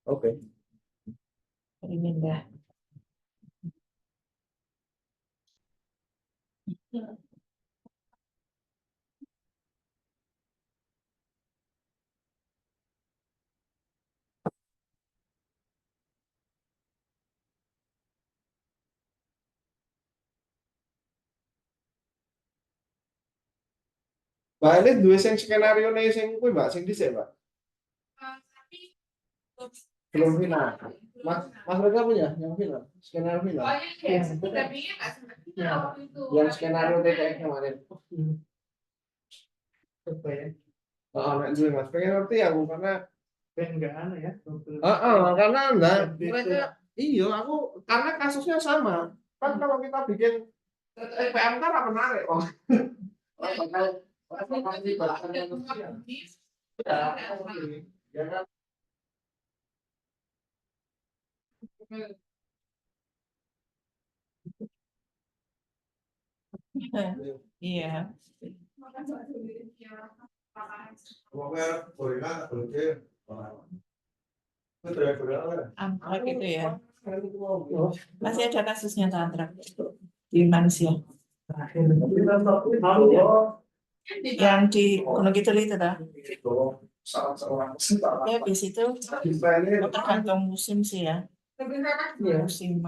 Oke. Ini dah. Mbak ini dua skenario nih sing kuwi Mbak sing dhisik, Mbak. Belum final. Mas Reza punya yang final, skenario final. Yang skenario TTX kemarin. Apa ya? Oh, nek dulu Mas pengen ngerti aku karena Enggak aneh ya. karena enggak mereka iya aku karena kasusnya sama. Kan kalau kita bikin PMK kan menarik. Oh. Ya kan? Iya. Antrak itu ya. Masih ada kasusnya tuh antrak di manusia. Yang di Gunung Kidul itu dah. Ya habis itu tergantung musim sih ya. Musim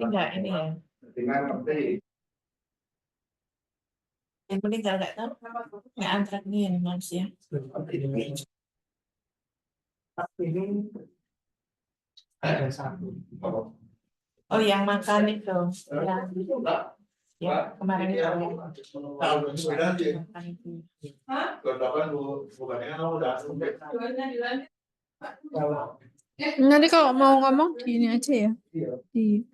enggak ini ya. Yang meninggal nggak tahu. Nggak antrak nih yang manusia. Ini ada satu. Oh, yang makan itu. Ya kemarin itu. Makan itu. Nanti kalau mau ngomong gini aja ya. Di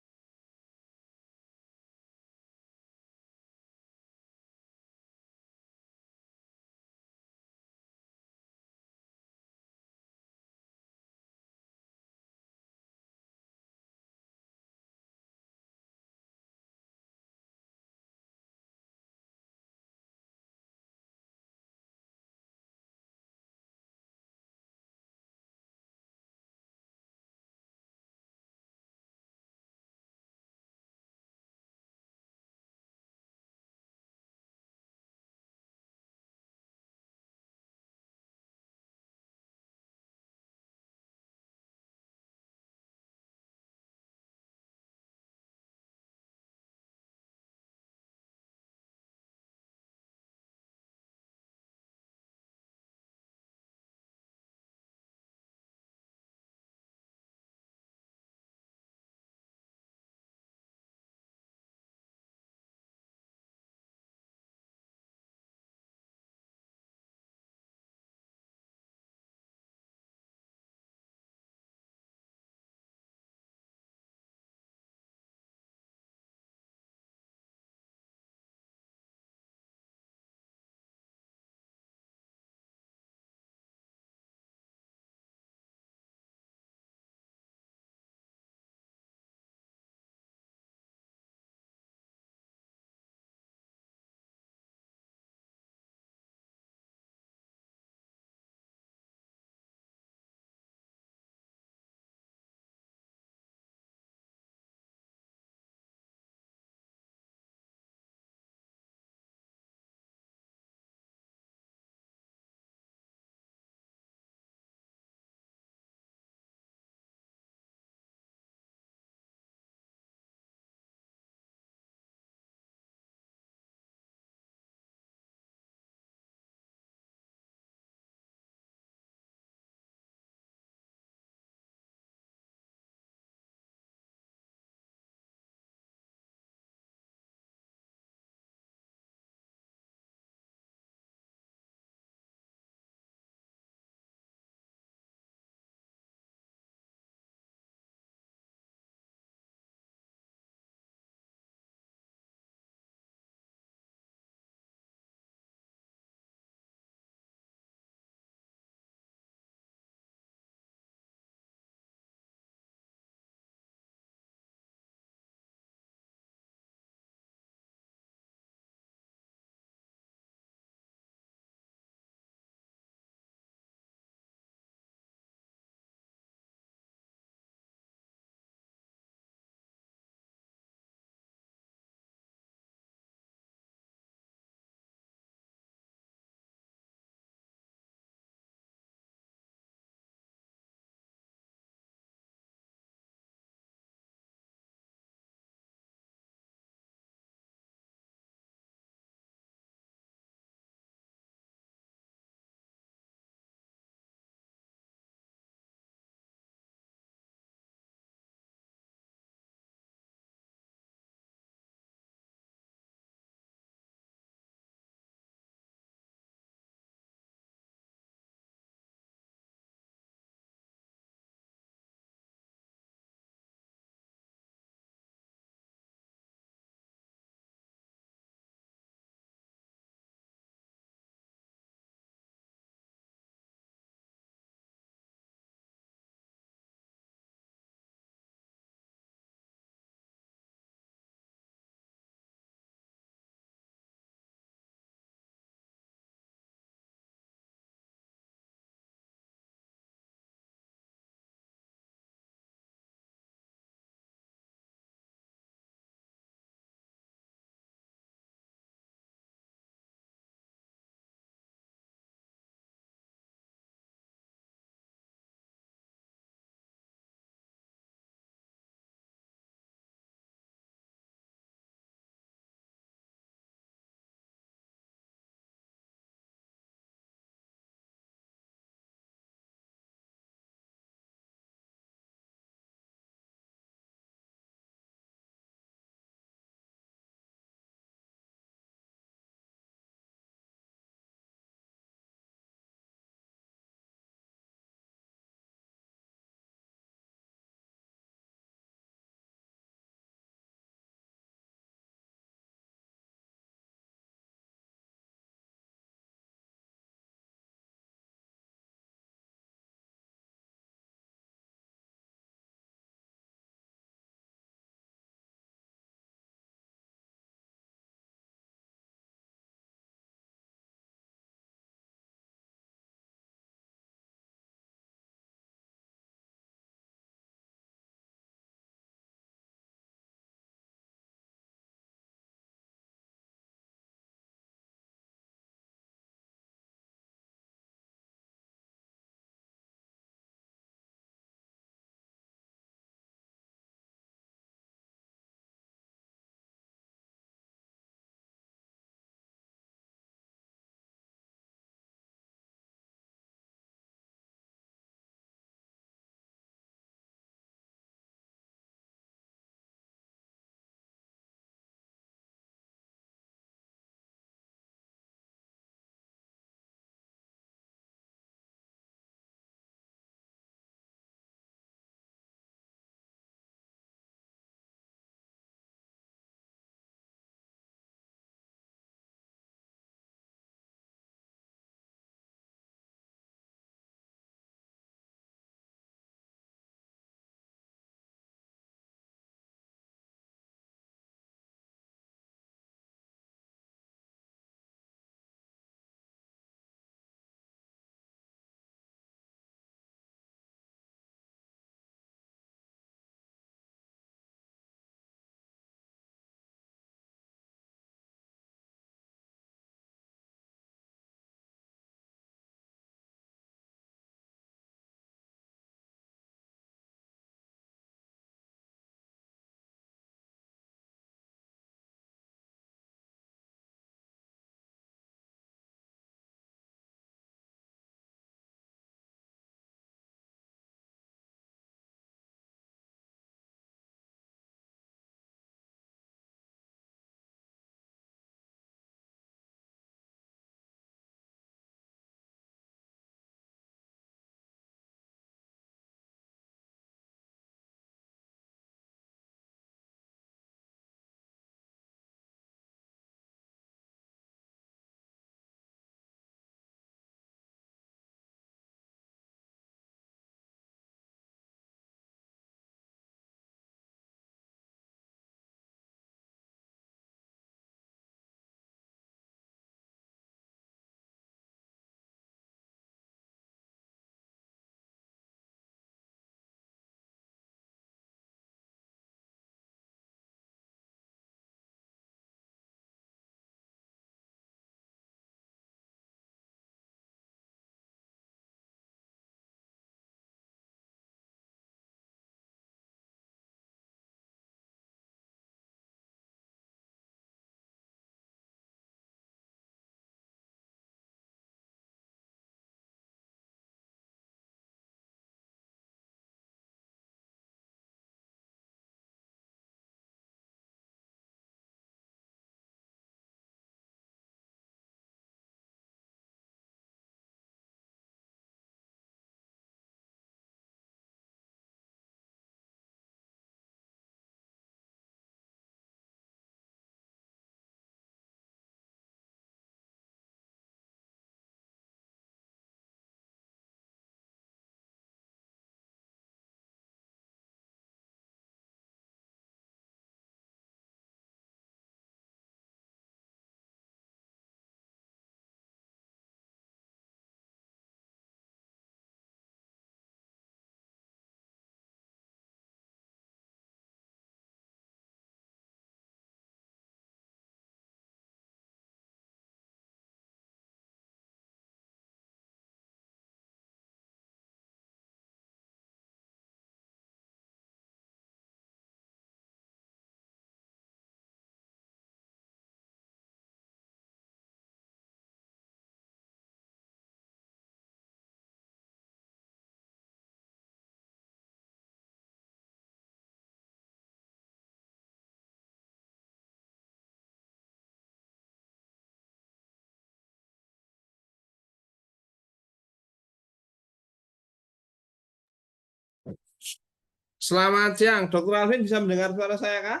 Selamat siang, Dokter Alvin bisa mendengar suara saya kah?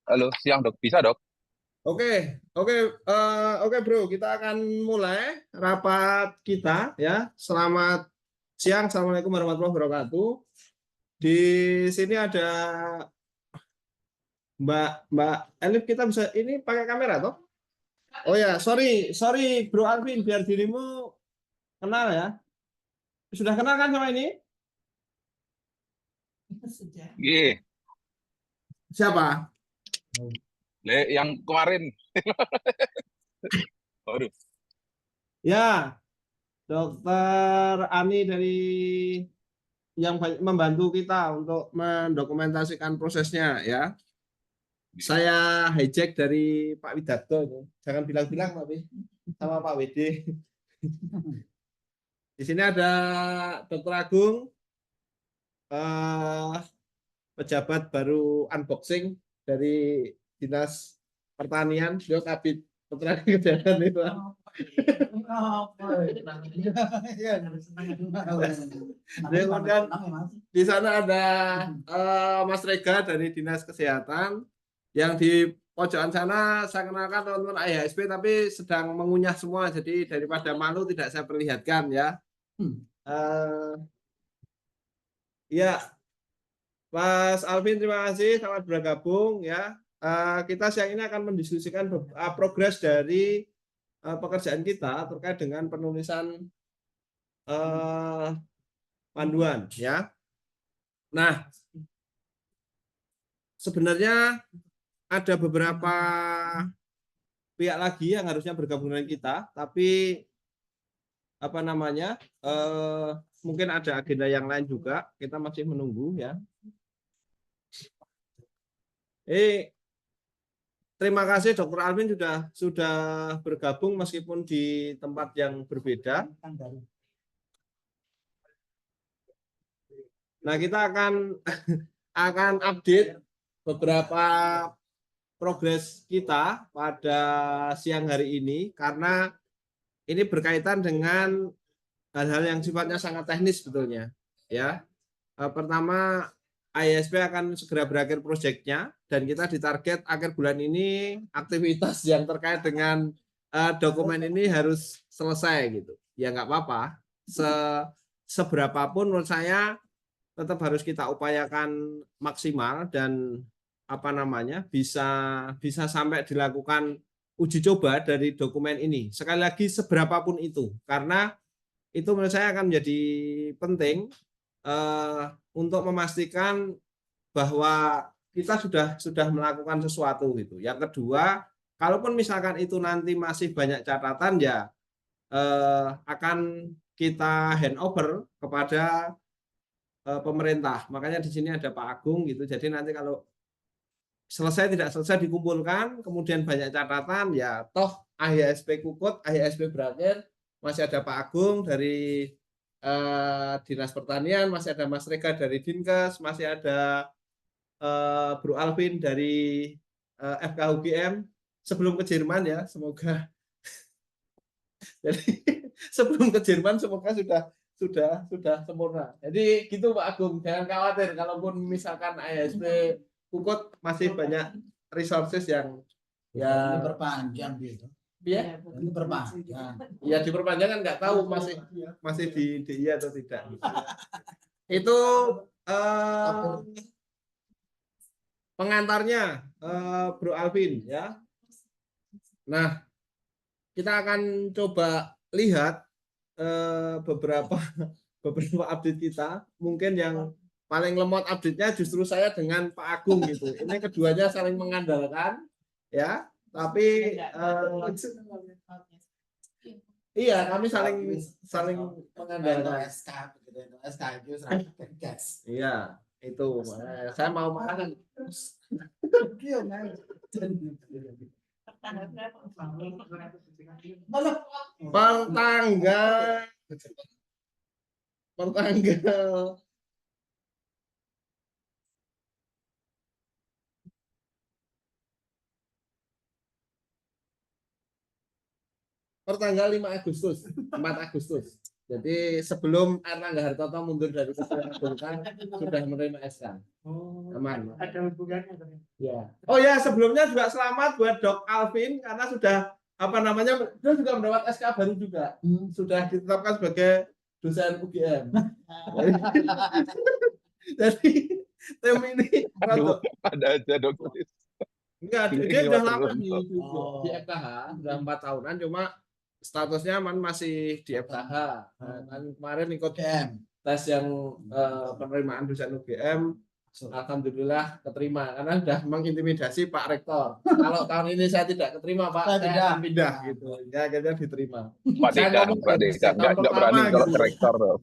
Halo, siang dok. Bisa dok? Oke, oke, oke bro, kita akan mulai rapat kita ya. Selamat siang, assalamualaikum warahmatullahi wabarakatuh. Di sini ada Mbak Elif, kita bisa ini pakai kamera toh? Oh ya, sorry, sorry Bro Alvin, biar dirimu kenal ya. Sudah kenal kan sama ini? Sudah. Iya, Siapa? yang kemarin. Waduh, Ya, Dokter Ani dari yang membantu kita untuk mendokumentasikan prosesnya ya. Saya hijack dari Pak Widarto. Jangan bilang-bilang tapi sama Pak WD. Di sini ada Dokter Agung, eh, pejabat baru unboxing dari Dinas Pertanian. Beliau Kabid Peternak Kejadian itu. Kemudian di sana ada Mas Rega dari Dinas Kesehatan. Yang di pojokan sana saya kenalkan teman-teman IHSP tapi sedang mengunyah semua. Jadi daripada malu tidak saya perlihatkan ya. Eh, ya, Mas Alvin terima kasih selamat bergabung ya. Kita siang ini akan mendiskusikan progres dari pekerjaan kita terkait dengan penulisan panduan ya. Nah, sebenarnya ada beberapa pihak lagi yang harusnya bergabung dengan kita, tapi apa namanya? Mungkin ada agenda yang lain juga. Kita masih menunggu ya. Terima kasih Dokter Alvin sudah bergabung meskipun di tempat yang berbeda. Nah, kita akan update beberapa progres kita pada siang hari ini karena ini berkaitan dengan hal-hal yang sifatnya sangat teknis sebetulnya. Ya, pertama ISP akan segera berakhir proyeknya dan kita ditarget akhir bulan ini aktivitas yang terkait dengan dokumen ini harus selesai gitu. Ya nggak apa-apa. Seberapapun menurut saya tetap harus kita upayakan maksimal dan apa namanya bisa sampai dilakukan uji coba dari dokumen ini. Sekali lagi seberapapun itu karena itu menurut saya akan menjadi penting untuk memastikan bahwa kita sudah melakukan sesuatu gitu. Yang kedua, kalaupun misalkan itu nanti masih banyak catatan ya akan kita handover kepada pemerintah. Makanya di sini ada Pak Agung gitu. Jadi nanti kalau selesai tidak selesai dikumpulkan, kemudian banyak catatan ya toh IHSP kukut, IHSP berakhir, masih ada Pak Agung dari Dinas Pertanian, masih ada Mas Rega dari Dinkes, masih ada Bro Alvin dari FKUGM sebelum ke Jerman ya, semoga jadi sebelum ke Jerman semoga sudah sempurna. Jadi gitu Pak Agung, jangan khawatir kalaupun misalkan ISP Kukut masih banyak resources yang ya diperpanjang gitu. Ya, Diperpanjang. ya diperpanjang kan nggak tahu masih di DI atau tidak. Itu pengantarnya Bro Alvin ya. Nah, kita akan coba lihat beberapa update kita. Mungkin yang paling lemot update-nya justru saya dengan Pak Agung gitu. Ini keduanya saling mengandalkan ya. Tapi iya kami saling mengandalkan. SK itu serangkaian gas. Iya itu. Saya mau makan. Pertanggal pertanggal 5 Agustus, 4 Agustus. Jadi sebelum Erlangga Hartarto mundur dari Ketua Golkar sudah menerima SK. Oh, Aman. ada hubungannya tadi. Ya. Oh ya, sebelumnya juga selamat buat Dok Alvin karena sudah dia juga mendapat SK baru juga. Sudah ditetapkan sebagai dosen UGM. Jadi tim ini Aduh, ada aja dok. enggak, Ini dia udah water lama room. di FKH, udah 4 tahunan, cuma statusnya masih di FKH. Nah, kan kemarin ikut UGM. tes yang penerimaan dosen UGM, alhamdulillah keterima karena sudah mengintimidasi Pak Rektor. Kalau tahun ini saya tidak keterima Pak, saya akan pindah gitu. Ya akhirnya diterima. Pak Saya Dekan, ngomong Pak dari Dekan. tahun Nggak berani pertama kalau gitu. ke rektor dong.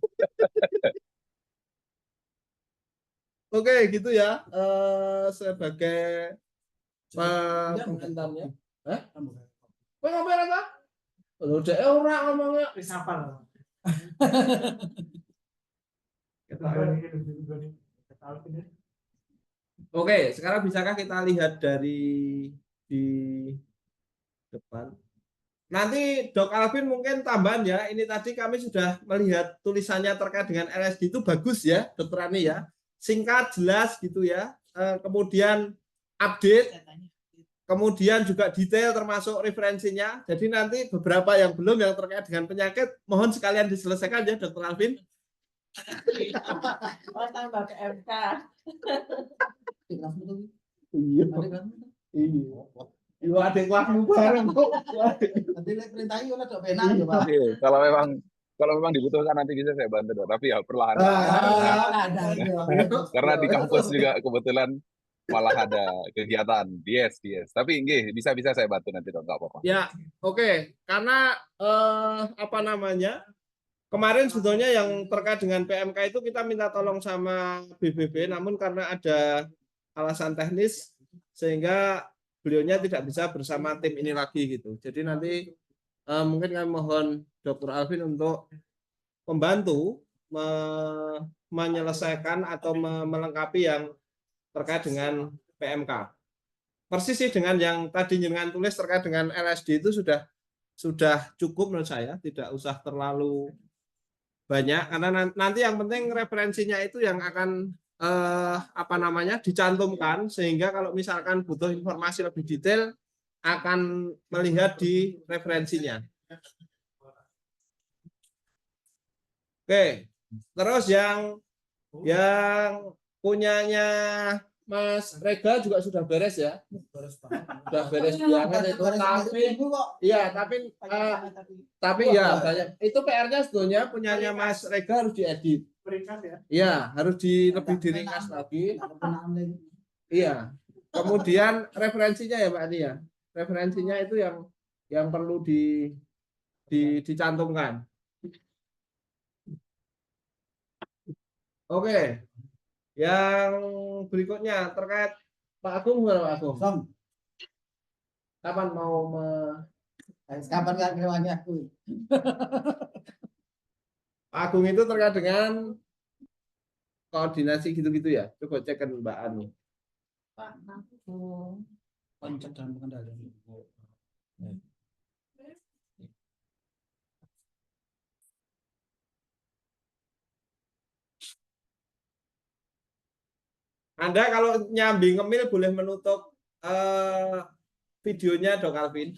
Oke, gitu ya. Sebagai pengantarnya. Hah? Kok ngomong apa? Loh, dek ora ngomongnya. Reshuffle. Oke, sekarang bisakah kita lihat dari di depan? Nanti Dok Alvin mungkin tambahan ya. Ini tadi kami sudah melihat tulisannya terkait dengan LSD itu bagus ya, Dokter Ani ya. Singkat, jelas gitu ya. Kemudian update, kemudian juga detail termasuk referensinya. Jadi nanti beberapa yang belum yang terkait dengan penyakit mohon sekalian diselesaikan ya Dokter Alvin. Oh, tambah ke MK. Iya. Iya. Iya, adik kelasmu bareng kok. Nanti perintahin oleh Dok Benang ya, Pak. Oke, kalau memang dibutuhkan nanti bisa saya bantu dok. Tapi ya perlahan. Karena di kampus juga kebetulan malah ada kegiatan. Yes. Tapi nggih, bisa saya bantu nanti dok, nggak apa-apa. Ya, oke. Karena apa namanya? Kemarin sebetulnya yang terkait dengan PMK itu kita minta tolong sama BBB, namun karena ada alasan teknis sehingga beliaunya tidak bisa bersama tim ini lagi gitu. Jadi nanti mungkin kami mohon Dr. Alvin untuk membantu menyelesaikan atau melengkapi yang terkait dengan PMK. Persis sih dengan yang tadi jenengan tulis terkait dengan LSD itu sudah cukup menurut saya, tidak usah terlalu banyak karena nanti yang penting referensinya itu yang akan dicantumkan sehingga kalau misalkan butuh informasi lebih detail akan melihat di referensinya. Oke, terus yang punyanya Mas Rega juga sudah beres ya, sudah beres banget itu. Tapi ya banyak itu PR-nya sebetulnya punyanya Mas Rega harus diedit. Peringkat ya. Iya, harus lebih diringkas lagi. Iya. Kemudian referensinya ya Pak Ania. Referensinya itu yang perlu dicantumkan. Oke. Yang berikutnya terkait Pak Agung, Pak Agung. Kapan mau Kapan kewannya aku? Pak Agung itu terkait dengan koordinasi gitu-gitu ya. Coba cek kan Mbak Anu. Pak Agung. Konsep dan pengendalian. Anda kalau nyambi ngemil boleh menutup videonya Dok Alvin.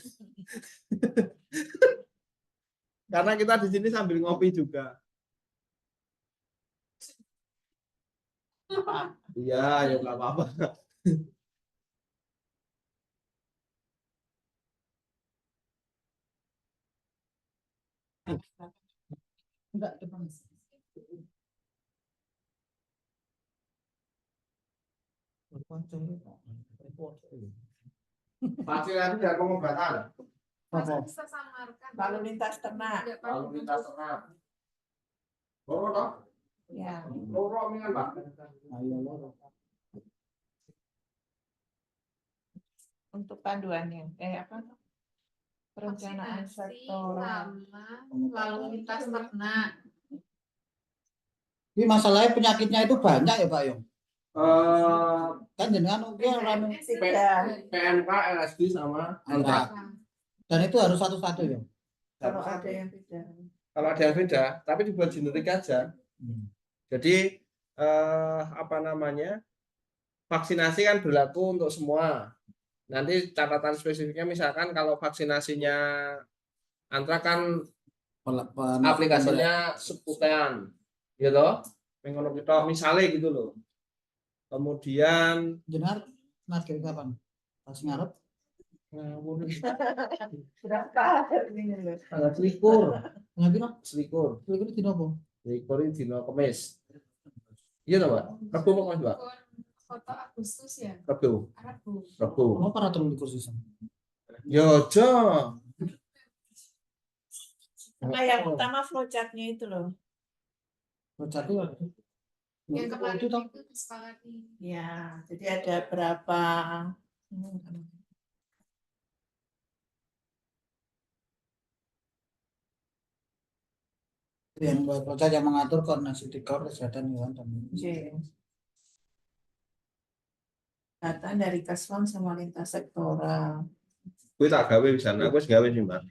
Karena kita di sini sambil ngopi juga. Iya, ya nggak apa-apa. Enggak, depan. Vaksinasi dan pengobatan. Bisa samarkan. Lalu lintas ternak. Lalu lintas ternak. Loro toh? Ya. Loro mingan Pak. Ayo loro. Untuk panduannya, perencanaan sektoral. Lalu lintas ternak. Ini masalahnya penyakitnya itu banyak ya Pak Yung. Kan jenengan mungkin orang Tiga. PMK, LSD sama LK. Dan itu harus satu-satu ya. Kalau ada yang beda. Kalau ada yang beda, tapi dibuat generik aja. Jadi apa namanya? Vaksinasi kan berlaku untuk semua. Nanti catatan spesifiknya misalkan kalau vaksinasinya antrak kan aplikasinya seputean, gitu. Mengono kita misalnya gitu loh. Kemudian Jenar, narga kapan? Pas ngarep, Berapa ini loh? tanggal selikur, nggak kira, selikur, kira di nopo. selikur ini dino Kamis. Iya toh, Pak? Rabu mau Mas, Pak? Foto Agustus ya. Rabu. Rabu. Rabu. Mau para turun di kursi sana. Yo, Jo. Nah, yang utama flowchartnya itu loh. Berarti Yang kemarin itu toh. itu disepakati. Ya, jadi ada berapa Yang buat proyek yang mengatur koordinasi tiga kesehatan hewan dan data dari Kasman sama lintas sektoral. Gue tak gawe di sana, gue gawe sih, Mbak.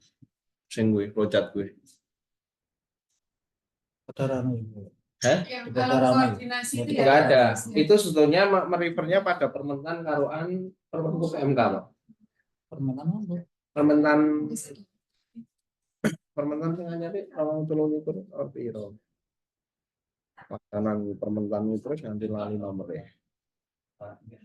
Sing gue, project gue. saudara Hah? Yang Kita kalau ramai. koordinasi itu Enggak ya. ada. Agustusnya. Itu sebetulnya merefernya pada permentan karuan permenku PMK, Pak. permenan apa? Permentan permentan sing anyar iki 2023 or piro. Makanan permentan itu terus nanti lali nomornya. Oke.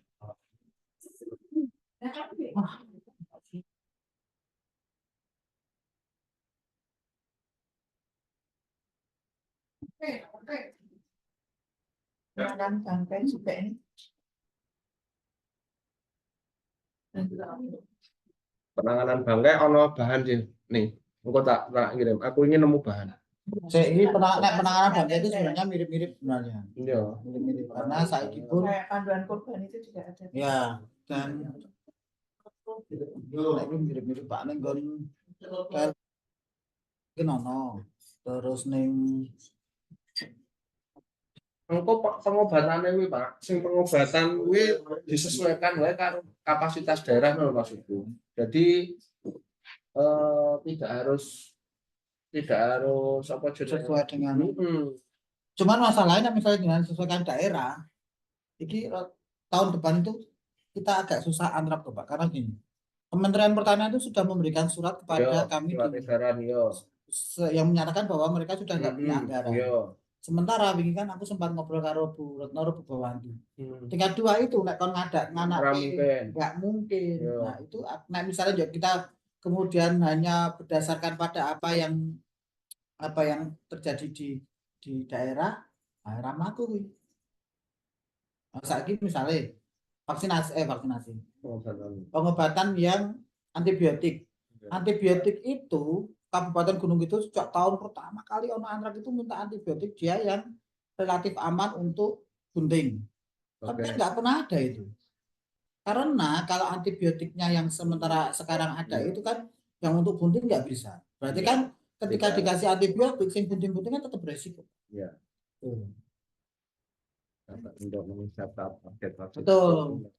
Penanganan bangkai juga ini. Penanganan bangkai ono bahan sih. Nih, engko tak kirim. Aku ingin nemu bahan. Ini penanganan bangkai itu sebenarnya mirip-mirip sebenarnya. Iya. Mirip-mirip karena saya pun Kayak panduan korban itu juga ada. ya dan itu mirip-mirip Pak Nenggon Genono terus neng Engko pengobatannya kuwi, Pak. Sing pengobatan kuwi disesuaikan wae karo kapasitas daerah lho maksudku. Jadi tidak harus apa jenenge? sesuai dengan Mm-mm. cuman masalahnya misalnya dengan sesuaikan daerah ini tahun depan itu kita agak susah antrap tuh Pak karena gini Kementerian Pertanian itu sudah memberikan surat kepada Yo, kami surat edaran yo. yang menyatakan bahwa mereka sudah nggak punya Mm-mm. anggaran. Yo. Sementara begini kan aku sempat ngobrol karo Bu Retno Bu Bawanti. Hmm. Tingkat dua itu nek kon ngadak Ora nganak mungkin. nggak mungkin. Iya. Nah itu nah misalnya juga kita kemudian hanya berdasarkan pada apa yang terjadi di daerah ramaku. Nah, saat ini misalnya vaksinasi pengobatan yang antibiotik. Antibiotik itu Kabupaten Gunung Kidul sejak tahun pertama kali ono antrak itu minta antibiotik dia yang relatif aman untuk gunting. Tapi kan nggak pernah ada itu. Karena kalau antibiotiknya yang sementara sekarang ada itu kan yang untuk gunting nggak bisa. Berarti kan ketika dikasih antibiotik, sing gunting-gunting kan tetap beresiko. Iya. Untuk mencatat paket vaksin. Betul.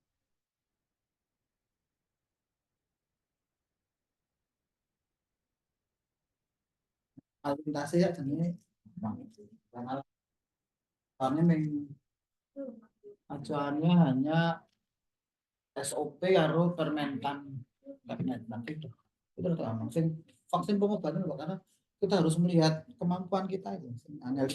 Alimentasi ya jenis acuannya hanya SOP karo Permentan kabinet nanti itu udah gampang. Vaksin pengobatan karena kita harus melihat kemampuan kita itu. Angel.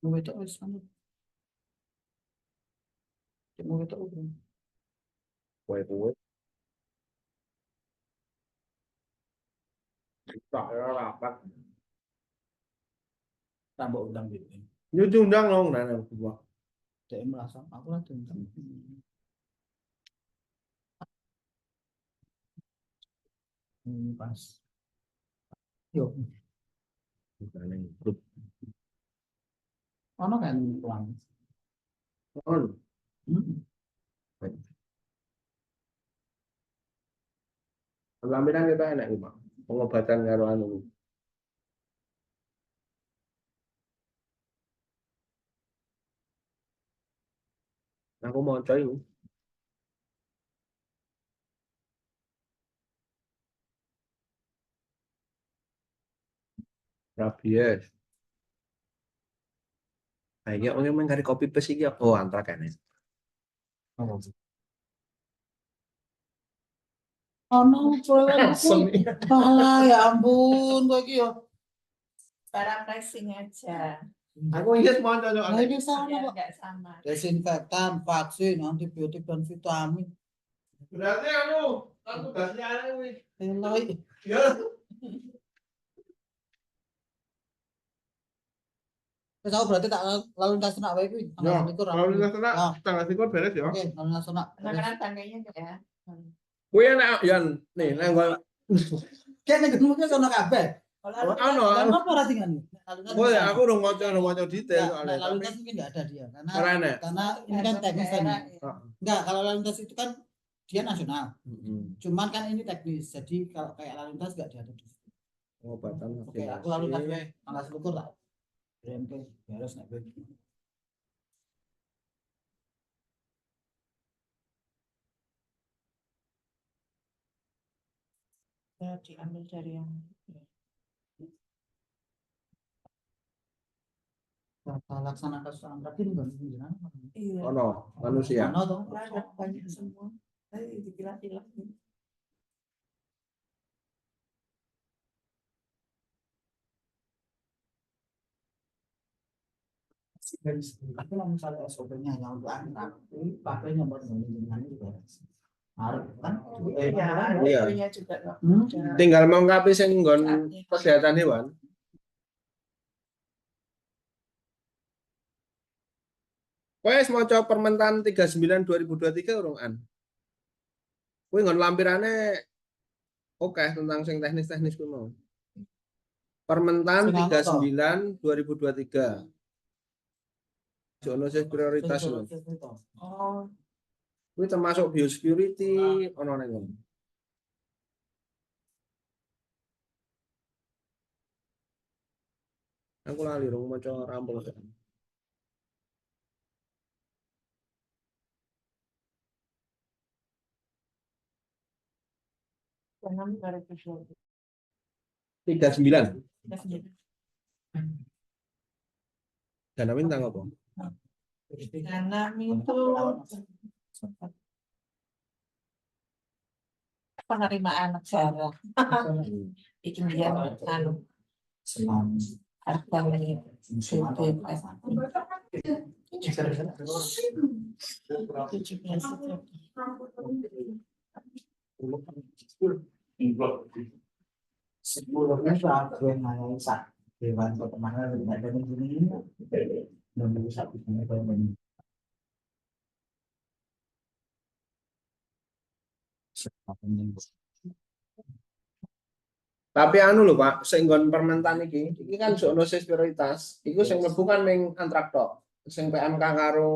Mau itu harus sama. Mau itu Kue. Tak rapat. tambah undang gitu. Nyuci undang dong, nah gua. Dia merasa aku lah undang. Pas. Yuk. Grup. Ono kan uang. On. Pelaminan kita enak nih, Pak. Pengobatan karo anu. Aku mau coy. Rabies. Nah, iya, orang yang cari kopi pes iki. Oh, antrak kan. Oh no, proyek Asem. Alah, ya ampun, kok iki yo. Para pricing aja. Aku ingat mau cocok. Nah, ini sama Ya, kok. nggak sama. Desinfektan, vaksin, antibiotik dan vitamin. Berarti aku tugasnya aneh wih. Eloi. Ya. Wis aku berarti tak lalu lintas nak wae kuwi. Ya, Tanggal 21 kalau lintas Ya. tanggal 5 beres ya. Oke, lalu lintas nak. Anak-anak tandanya enggak ya? Kuwi enak Yan. Nih, nang Kayak nek ngomongnya sono kabeh. Kalau Ano, Lah apa ora tinggal? Lalu lintas. oh ya, aku udah ngocok detail soalnya. lalu Tapi lintas mungkin enggak ada dia karena Ora enak. karena ini kan teknis kan. daerah, ya. ya. Enggak, kalau lalu lintas itu kan dia nasional. Mm-mm. Cuman kan ini teknis. Jadi kalau kayak lalu lintas enggak diatur di situ. Pengobatan Oke, aku lalu lintas wae. Tanggal 21 tak. BMK harus nek wae. Ya, diambil dari yang Tata laksana kasus antrak ini kan jenengan. iya. Ono manusia. Ono toh? Ada banyak semua. Tadi dipilah-pilah. Tapi kalau misalnya SOP-nya yang untuk antrak, pakainya buat dengan juga. Harus kan? Iya, Iya. itunya juga nggak Hmm. ada. Tinggal melengkapi sing nggon kesehatan hewan. Wes maca Permentan 39 2023 urung an. Kuwi nggon lampirane oke tentang sing teknis-teknis kuwi mau. Permentan Sing anu toh? 39 2023. Jono sih prioritas lho. Oh, Kuwi termasuk biosecurity ono nang ngono. Aku lali rung maca rampung. jangan baru visual. 39. Kita sendiri. Dana bintang apa? Karena itu penerimaan negara. Bikin dia anu harganya BPS 17 itu. Sebelumnya saat gue nanya sak dewan pertemanan tidak ada yang gini dan bisa bikin apa yang Tapi anu lho Pak, sing nggon Permentan iki kan zoonosis prioritas. Iku sing mlebu kan ning antrak tok. Sing PMK karo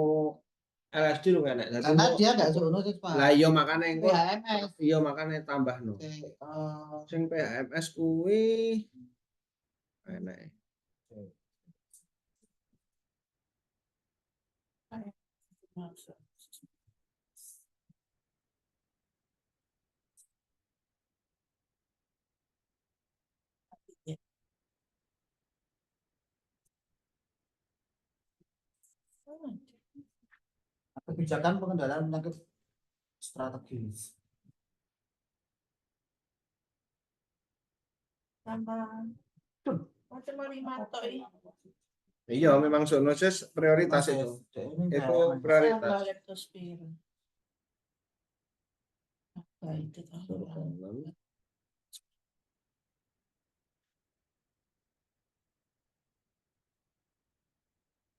LSD lu kan nek. karena dia nggak zoonosis pak. Lah iya makane engko PHMS. iya makane tambahno. Sing PHMS kuwi enak. Kebijakan pengendalian penyakit strategis. Sama macam lima toy. Iya memang zoonosis prioritas itu. Itu prioritas. Sama leptospira. Apa itu tahu?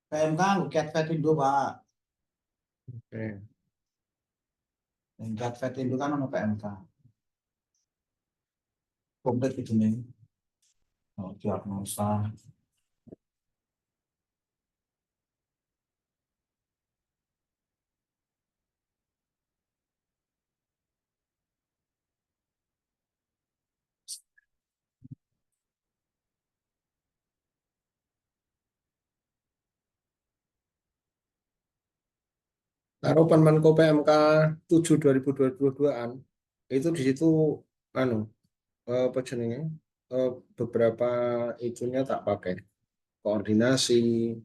PMK Cat Fetindo pak. Oke. Cat Fetindo kan ono PMK. Komplit itu nih. Oh, diagnosa. Karo Permenko PMK 7 2022-an itu di situ anu apa jenenge beberapa itunya tak pakai koordinasi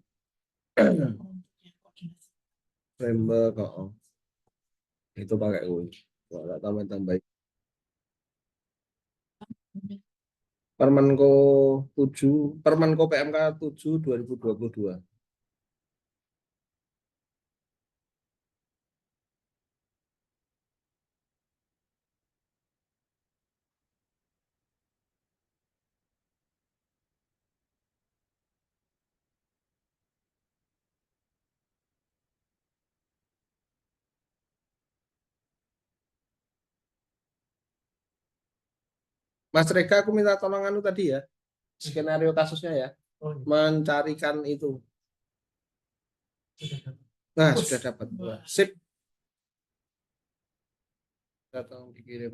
framework itu pakai UI. Kalau tambah-tambah Permenko 7 Permenko PMK 7 2022. Mas Rega, aku minta tolong anu tadi ya, skenario kasusnya ya, Oh, iya. mencarikan itu. Nah, sudah dapat. Sip. Tolong dikirim.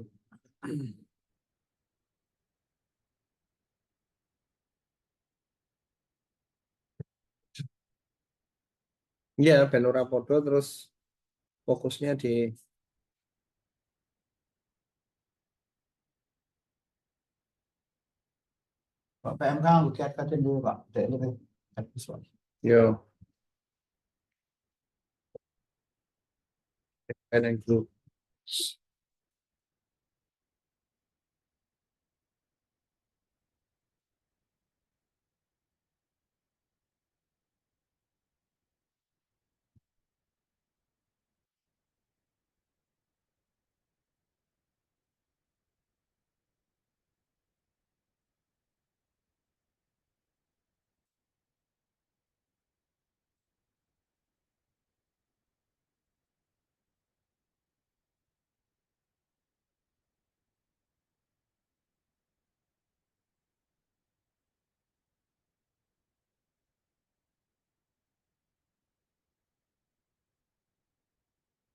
Iya, ben ora podo terus fokusnya di Pak PMK lihat kajian dulu Pak. Ini kan. yo kadang grup.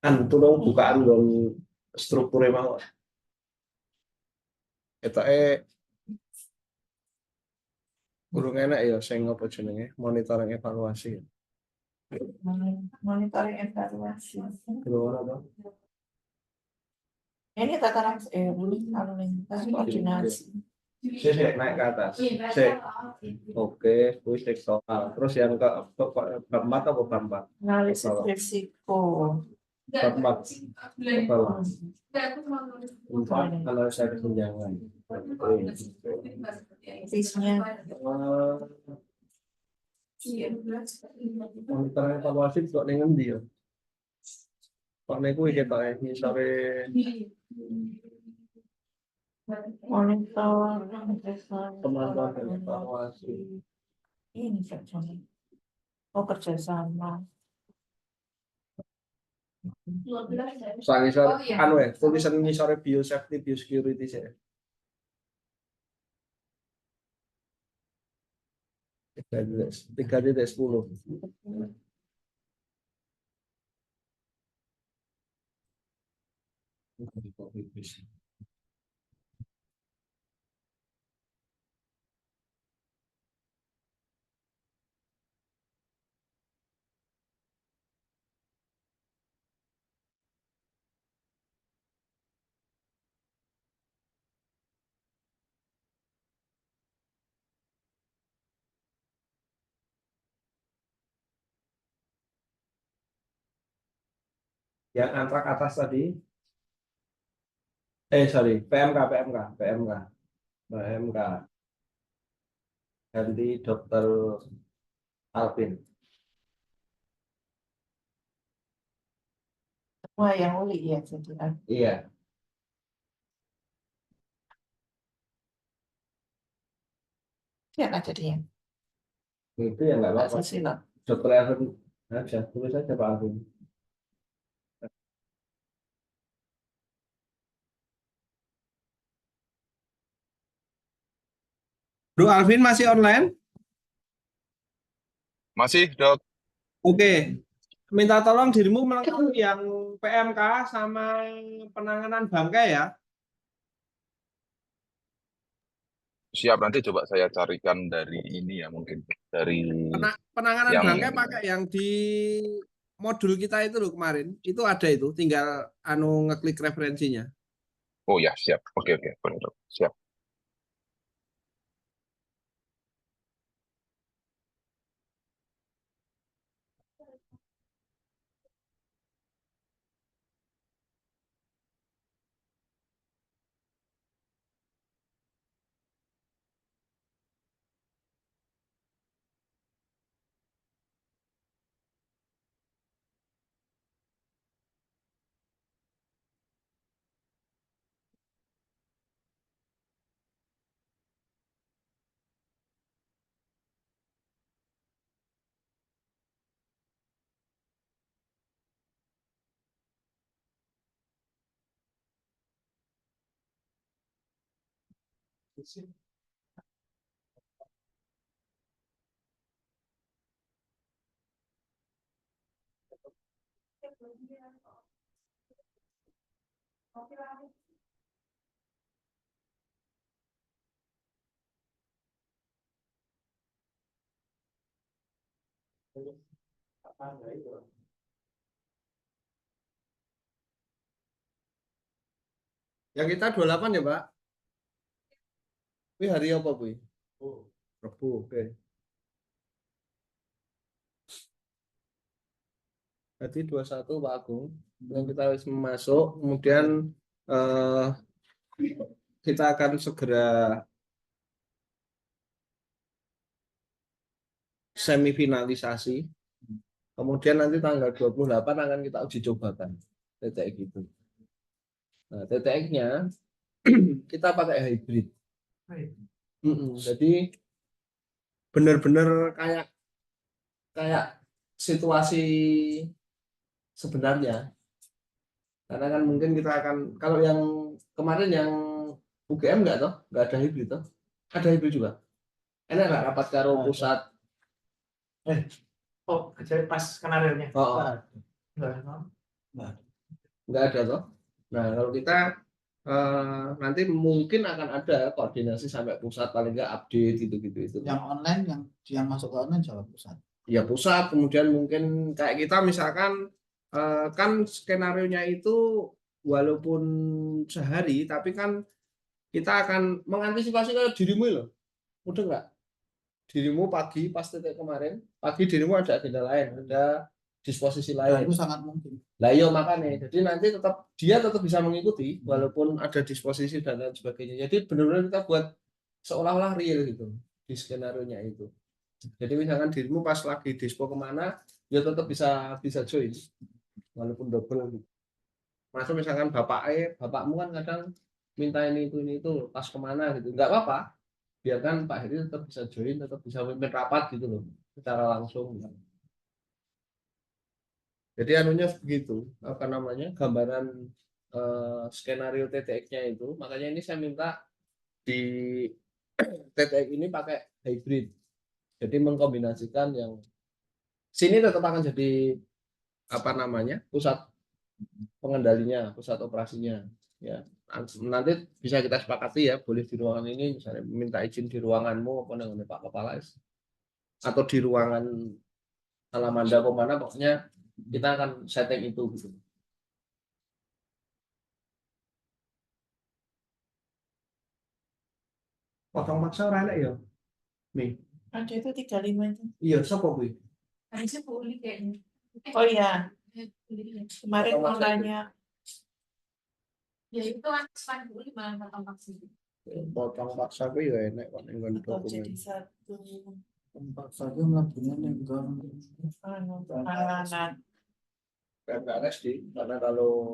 Kan tolong bukaan dong strukturnya mau. Ketoke kurang enak ya sing apa jenenge monitoring evaluasi. Monitoring evaluasi. Keluar apa? Ini tataran lalu lintas koordinasi. Saya naik ke atas. Saya oke, wis tekstual. Terus yang keempat apa keempat? Analisis risiko. Keempat. Kepala. Empat Iya. analisa kesenjangan. Risnya Monitor evaluasi kok ning endi ya? Kok niku iki ketok ngisore monitor pemantauan dan evaluasi. ini kerjanya. Oh, kerjasama. Sang ngisor Oh, iya. anu tulisan ngisore biosafety biosecurity sih. 3.10. Yang antrak atas tadi, sorry, PMK, ganti Dokter Alvin. Wah, yang uli ya jadi. Iya, Siapa jadinya? itu ya nggak Pak apa-apa. Susilo. Dokter Alvin aja, tulis aja Pak Alvin. Bro Alvin masih online? Masih, Dok. Oke, minta tolong dirimu melengkapi yang PMK sama penanganan bangkai ya. Siap, nanti coba saya carikan dari ini ya, mungkin. Dari Penanganan yang bangkai pakai yang di modul kita itu loh kemarin, itu ada itu, tinggal ngeklik referensinya. Oh ya, siap. Oke, oke. Boleh, Dok. Siap. Yang kita 28 ya, Pak? Ini hari apa, Bu? Rabu, oke. Berarti 21 Pak Agung. Yang kita harus masuk, kemudian kita akan segera semifinalisasi. Kemudian nanti tanggal 28 akan kita uji cobakan TTX itu. Nah, TTX-nya kita pakai hybrid. Jadi benar-benar kayak situasi sebenarnya. Karena kan mungkin kita akan, kalau yang kemarin yang UGM nggak ada hybrid toh? Ada hybrid juga. Enak nggak rapat karo pusat? Oh, jadi pas skenario-nya. Oh, Enggak. nggak ada toh. Nah, kalau kita nanti mungkin akan ada koordinasi sampai pusat, paling nggak update gitu-gitu itu. Yang online, yang masuk ke online Jawa Pusat. Ya pusat, kemudian mungkin kayak kita misalkan kan skenarionya itu walaupun sehari, tapi kan kita akan mengantisipasi kalau dirimu loh, udah nggak? Dirimu pagi pas titik kemarin, pagi dirimu ada agenda lain, ada disposisi Nah, lain. itu sangat mungkin. Lah iya makanya, jadi nanti dia tetap bisa mengikuti walaupun ada disposisi dan lain sebagainya. Jadi benar-benar kita buat seolah-olah real gitu di skenario-nya itu. Jadi misalkan dirimu pas lagi dispo kemana, ya tetap bisa join walaupun double gitu. Masuk misalkan bapakmu kan kadang minta ini itu pas kemana gitu, nggak apa-apa. Biarkan Pak Heri tetap bisa join, tetap bisa memimpin rapat gitu loh, secara langsung. Jadi anunya begitu, apa namanya, gambaran skenario TTX-nya itu. Makanya ini saya minta di TTX ini pakai hybrid. Jadi mengkombinasikan yang sini tetap akan jadi apa namanya, pusat pengendalinya, pusat operasinya. Ya, nanti bisa kita sepakati ya, boleh di ruangan ini, misalnya minta izin di ruanganmu apa dengan Pak Kepala atau di ruangan Alamanda kemana, pokoknya kita akan setting itu gitu. Potong maksa orang ya? Nih. Ada itu 35 itu. Iya, siapa gue? Harusnya boleh kayaknya. Oh iya, Boleh. kemarin mau nanya. Ya itu kan 45 potong vaksin. Potong paksa gue ya enak kok dengan Atau dokumen. jadi satu Tempat saja melakukannya negara. penanganan. Nggak resti, karena kalau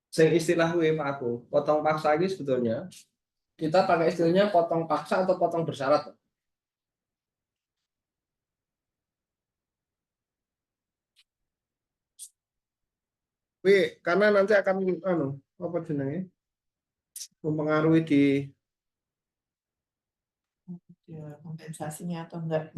sing istilah gue Pak aku, potong paksa ini sebetulnya kita pakai istilahnya potong paksa atau potong bersyarat. karena nanti akan apa jenenge mempengaruhi di Ya, kompensasinya atau enggak.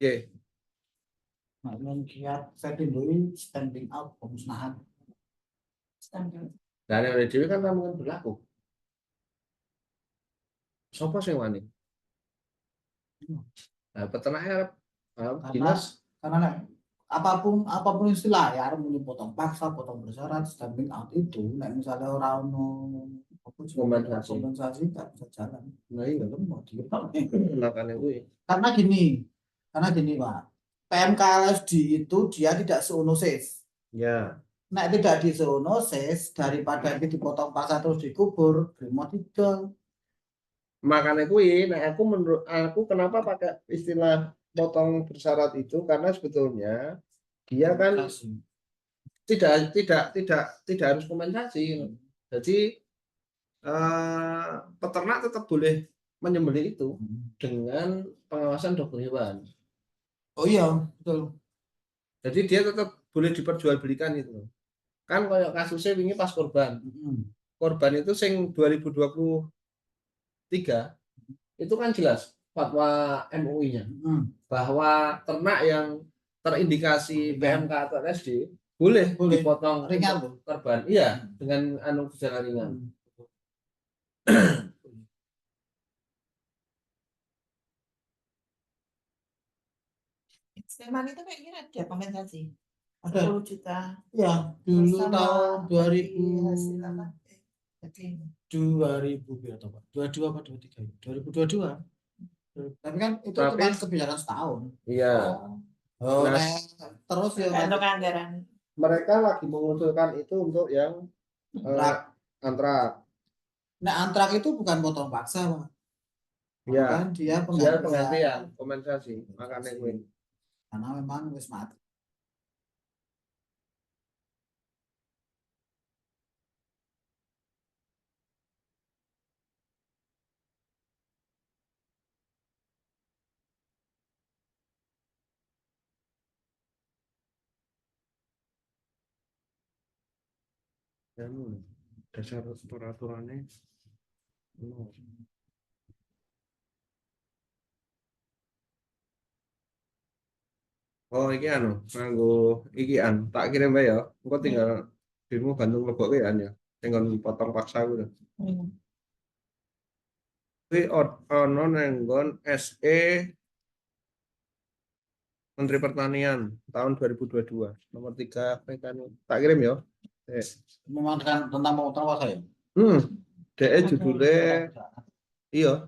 ya. Maknanya kiat saya timbul standing out pemusnahan. Standar. Dan yang dewi kan ramungan berlaku. Sopo sing wani? Nah, peternaknya dinas Karena apapun istilah ya, harus potong paksa, potong bersyarat, standing out itu, nah misalnya orang kompensasi tak bisa jalan. nah iya Mau dia makanya gue karena gini Pak, PMK LSD itu dia tidak zoonosis. ya Nah tidak di zoonosis, daripada dipotong paksa terus dikubur, mau tidak. makanya gue nah aku menurut aku kenapa pakai istilah potong bersyarat itu karena sebetulnya dia kan tidak harus kompensasi. Jadi peternak tetap boleh menyembelih itu dengan pengawasan dokter hewan. Oh iya, betul. Jadi dia tetap boleh diperjualbelikan itu. Kan kayak kasusnya ini pas korban. Korban itu sing 2023 itu kan jelas fatwa MUI-nya bahwa ternak yang terindikasi PMK atau LSD boleh dipotong ringan korban. Iya, dengan gejala ringan. Sleman itu kayak gini ada kompensasi. Ada. 10 juta. Ya, dulu Sama tahun 2000 hasil apa? Jadi 2000 berapa Pak? 22 apa 23? 2022. Tapi kan itu cuma kebijakan setahun. Iya. Oh, Nah, terus ya untuk anggaran. mereka lagi mengusulkan itu untuk yang antrak. Nah, antrak itu bukan potong paksa, Pak. Iya. Kan dia Penggantian kompensasi. Makanya gue. Karena memang wis mati. Dasar peraturannya. Oh, iki nganggo iki tak kirim bae ya. Engko tinggal dirimu Bandung lebokke ya. Tinggal potong paksa udah. Kuwi ono nang nggon SE Menteri Pertanian tahun 2022 nomor 3 kan tak kirim ya. Memangkan tentang potong paksa ya? DE judulnya iya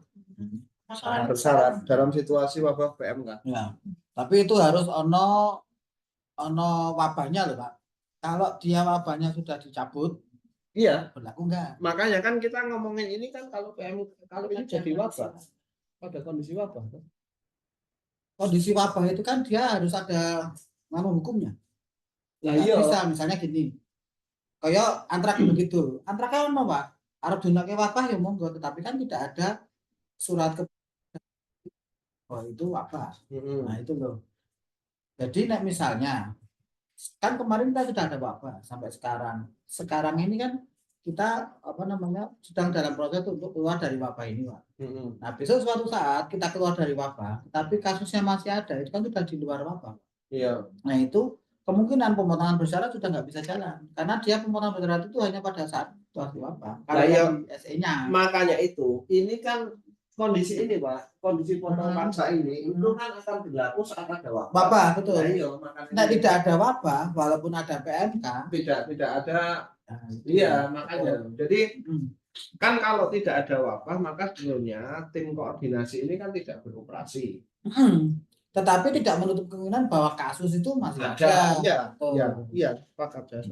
bersyarat dalam situasi wabah PMK. Ya. Tapi itu harus ono wabahnya loh Pak. Kalau dia wabahnya sudah dicabut, iya berlaku enggak? Makanya kan kita ngomongin ini kan kalau kalau ini jadi wabah, pada kondisi wabah. Kondisi wabah itu kan dia harus ada nama hukumnya. Nah, iya. Bisa misalnya gini, kayak antrak begitu, antraknya ono Pak. Arab dunake wabah ya monggo, tetapi kan tidak ada surat itu wabah. Nah itu loh. Jadi misalnya kan kemarin kita sudah ada wabah sampai sekarang. Sekarang ini kan kita sedang dalam proses untuk keluar dari wabah ini, Pak. Nah besok suatu saat kita keluar dari wabah, tapi kasusnya masih ada, itu kan sudah di luar wabah. Iya. Nah itu kemungkinan pemotongan bersyarat sudah nggak bisa jalan karena dia pemotongan bersyarat itu hanya pada saat situasi wabah. Kalau SE-nya. Makanya itu, ini kan kondisi ini Pak, kondisi potong paksa ini itu kan akan berlaku saat ada wabah. Wabah betul. Nah, tidak ada wabah, walaupun ada PMK. Tidak ada. Iya makanya. Jadi kan kalau tidak ada wabah maka sebenarnya tim koordinasi ini kan tidak beroperasi. tetapi tidak menutup kemungkinan bahwa kasus itu masih ada. Iya, Oh. iya, iya, sepakat saya.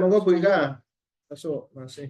Monggo Bu Ika, masuk masih.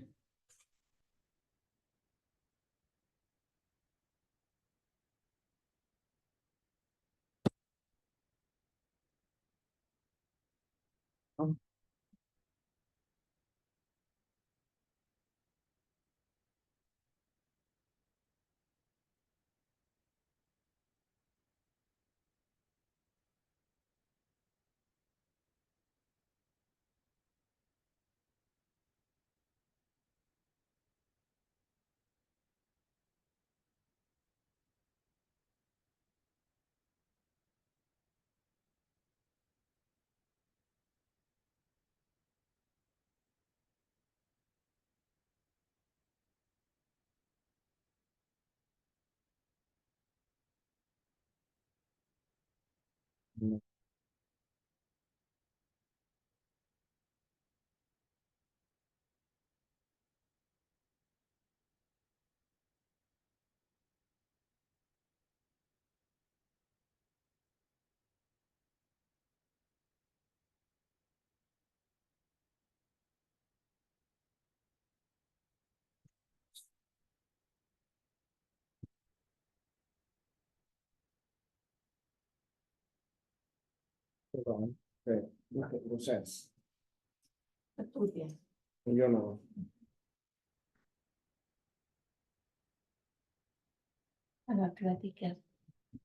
Oke, oke, proses. Betul ya. Iya, no. Tanggal 23.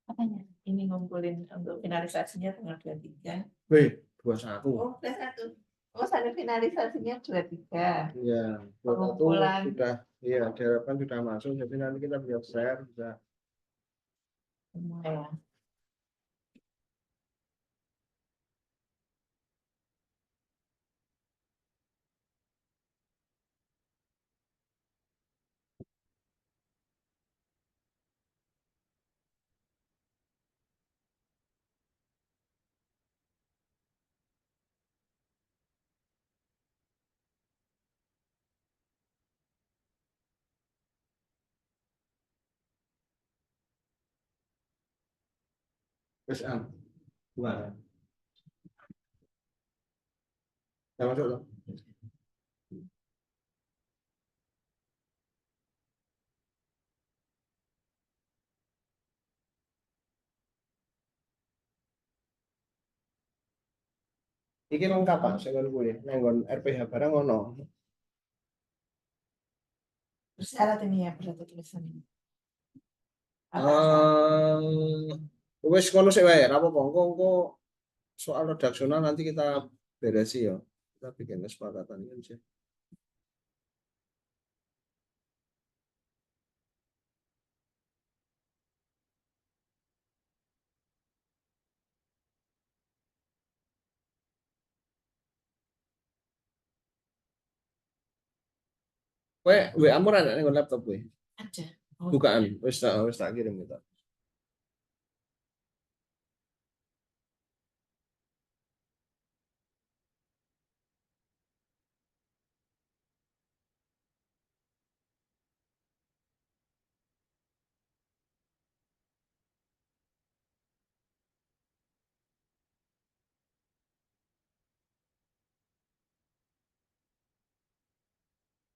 Apanya? Ini ngumpulin untuk finalisasinya tanggal 23. Wih, 21. Oh, plus 1. Oh, saya finalisasinya 23. Iya, 21 Pengumpulan. sudah, iya, diharapkan sudah masuk. Jadi nanti kita bisa share, bisa. Semua ya. Wes am. Bukan. Ya masuk loh. Iki nang kapan sing ngono kuwi? Nang nggon RPH barang ono. Bersyarat ini ya, berarti tulisan ini. Wes ngono sik wae, ora apa-apa. Engko soal redaksional nanti kita beresi ya. Kita bikin kesepakatan kan sih. Kowe WA mu ora ning laptop kowe. Ada. Oh, Bukaan, wis tak kirim kita.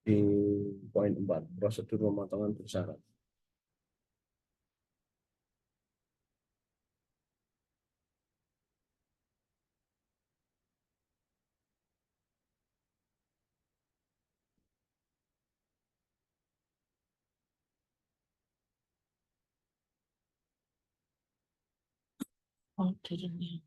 Di poin 4 prosedur pemotongan bersyarat. ordernya.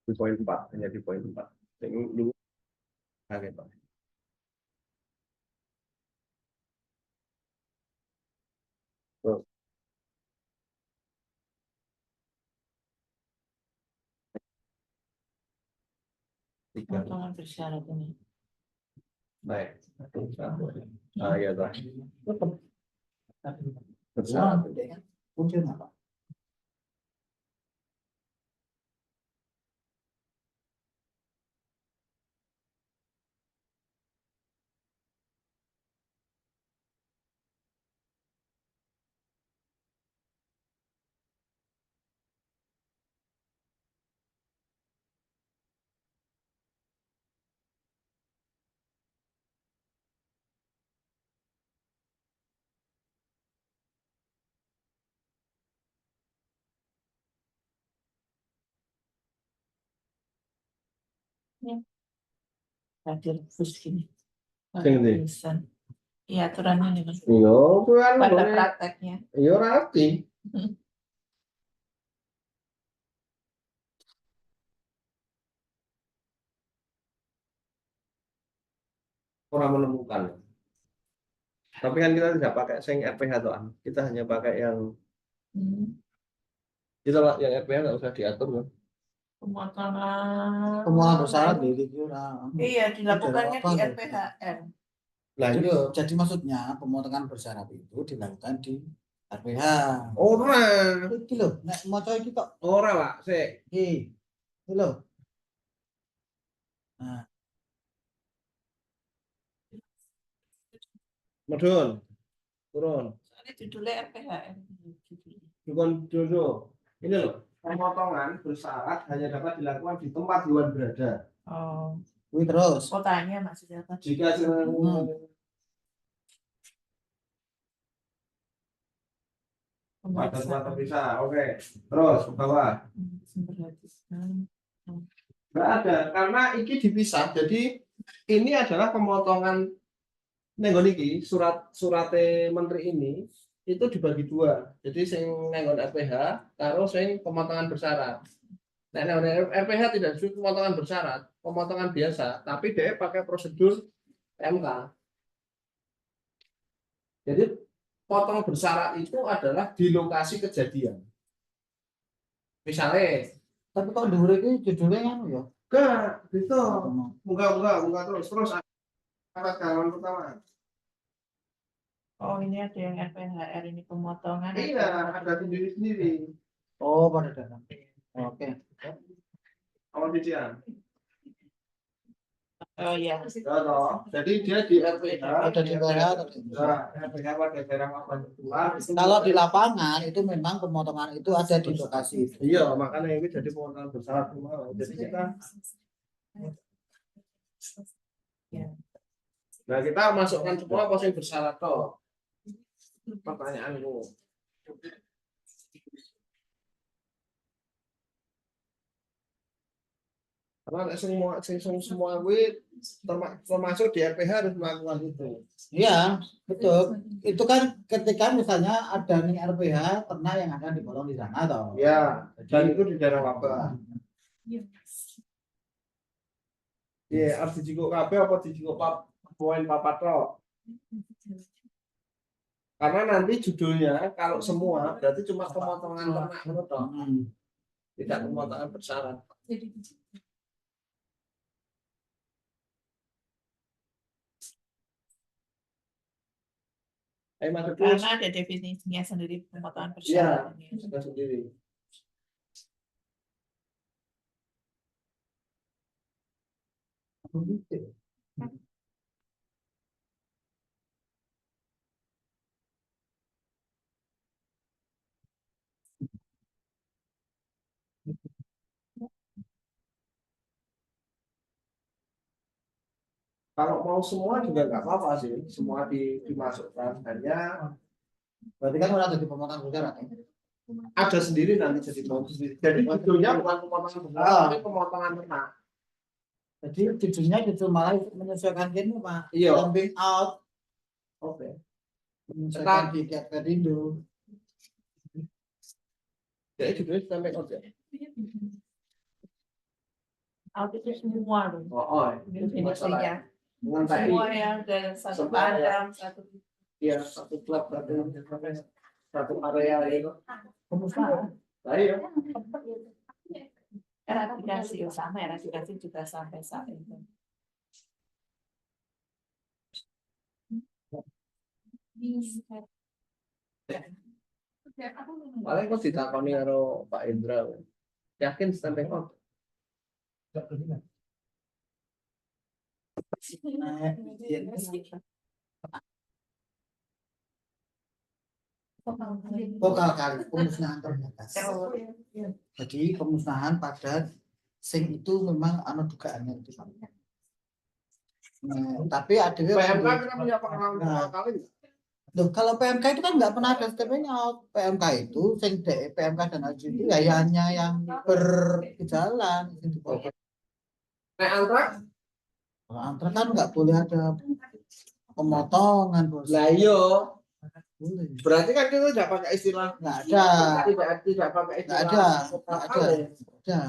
Di poin 4, hanya di poin 4. Sing lu kaget Pak. Tuh. Tiga. Potongan bersyarat ini. Baik. Ah, iya, Pak. Tetap. Bersyarat. Gede kan? Fungsinya apa? Hadir terus gini. Sing ndi? Tulisan. Iya, aturannya nih, Mas. Iya, kuwi kan Pada nggone- prakteknya. iya rapi. Orang menemukan. Tapi kan kita tidak pakai sing RPH toh. Kita hanya pakai yang kita lah yang RPH nggak usah diatur kan. Pemotongan. Pemotongan bersyarat di video. Iya, dilakukannya Apa di tuh? RPHN. Lah Jadi, iya. jadi maksudnya pemotongan bersyarat itu dilakukan di RPH. Ora, Iki lho, nek maca iki kok ora Pak, sik. iki lho. Nah, Medun. Turun. Soalnya judulnya RPHN. Bukan dulu. Ini loh, pemotongan bersyarat hanya dapat dilakukan di tempat hewan berada. Oh, kuwi terus. kotanya maksudnya apa? Jika pada tempat terpisah, oke. Terus ke bawah. Sumber gratisan. Nggak ada, karena ini dipisah. Jadi ini adalah pemotongan nenggon iki surate menteri ini itu dibagi dua. Jadi sing nenggon RPH karo sing pemotongan bersyarat. Nah, nenggon RPH tidak disebut pemotongan bersyarat, pemotongan biasa, tapi dia pakai prosedur MK. Jadi potong bersyarat itu adalah di lokasi kejadian. Misalnya, Tapi kok dhuwur iki judulnya kan ya. enggak, gitu. Buka terus apa kawan pertama. Oh, ini ada yang RPHR ini pemotongan. Iya, ada sendiri. Oh, pada datang. Oke. Awal bidian. Oh iya. Jadi dia di RPH. Ada di daerah tadi. RPH pada daerah Labuan Bajo. Kalau di lapangan itu memang pemotongan itu ada di lokasi. Iya, makanya ini jadi pemotongan bersyarat semua. Jadi kita, nah kita masukkan semua posisi bersyarat toh. Pertanyaanku. Karena semua gue termasuk di RPH harus melakukan itu. Iya, betul. Itu kan ketika misalnya ada nih RPH ternak yang akan dipotong di sana toh. Ya, dan itu di daerah wabah. Iya, harus dijikuk kabeh apa dijikuk poin papat toh. Karena nanti judulnya kalau semua berarti cuma pemotongan ternak itu toh. Tidak pemotongan bersyarat. Mas Karena ada definisinya sendiri pemotongan iya, bersyarat ini. sudah sendiri. Kalau mau semua juga nggak apa-apa sih, semua dimasukkan. Hanya Berarti kan udah jadi pemotongan bersyarat. ada sendiri nanti jadi mau sendiri. Jadi judulnya bukan pemotongan bersyarat, tapi pemotongan ternak. Jadi judulnya justru malah menyesuaikan gini Pak. Iya. Jumping out. Oke. Menyesuaikan di Keperindo. Jadi judulnya sampai oke. Out itu semua loh. Oh, Definisinya. dengan tadi Semua yang dari satu Semua ya. padang, satu ya satu klub satu area itu. pemusnahan. Nah, iya. Eradikasi sama, eradikasi juga sampai saat itu. Paling kok ditakoni karo Pak Indra. Yakin sampai kok. Nah, kemudian vokal kali pemusnahan terbatas. Jadi pemusnahan pada sing itu memang dugaannya itu. Nah, tapi ada PMK kita punya pengalaman Nah. kali. Loh, kalau PMK itu kan nggak pernah ada STP-nya. PMK itu sing PMK dan haji itu ya hanya yang bergejala. Nah, antrak. Kalau antrak kan nggak boleh ada pemotongan, bos. Lah iya, Boleh. berarti kan kita tidak pakai istilah Nggak ada. tidak pakai Nggak istilah ada. Ada.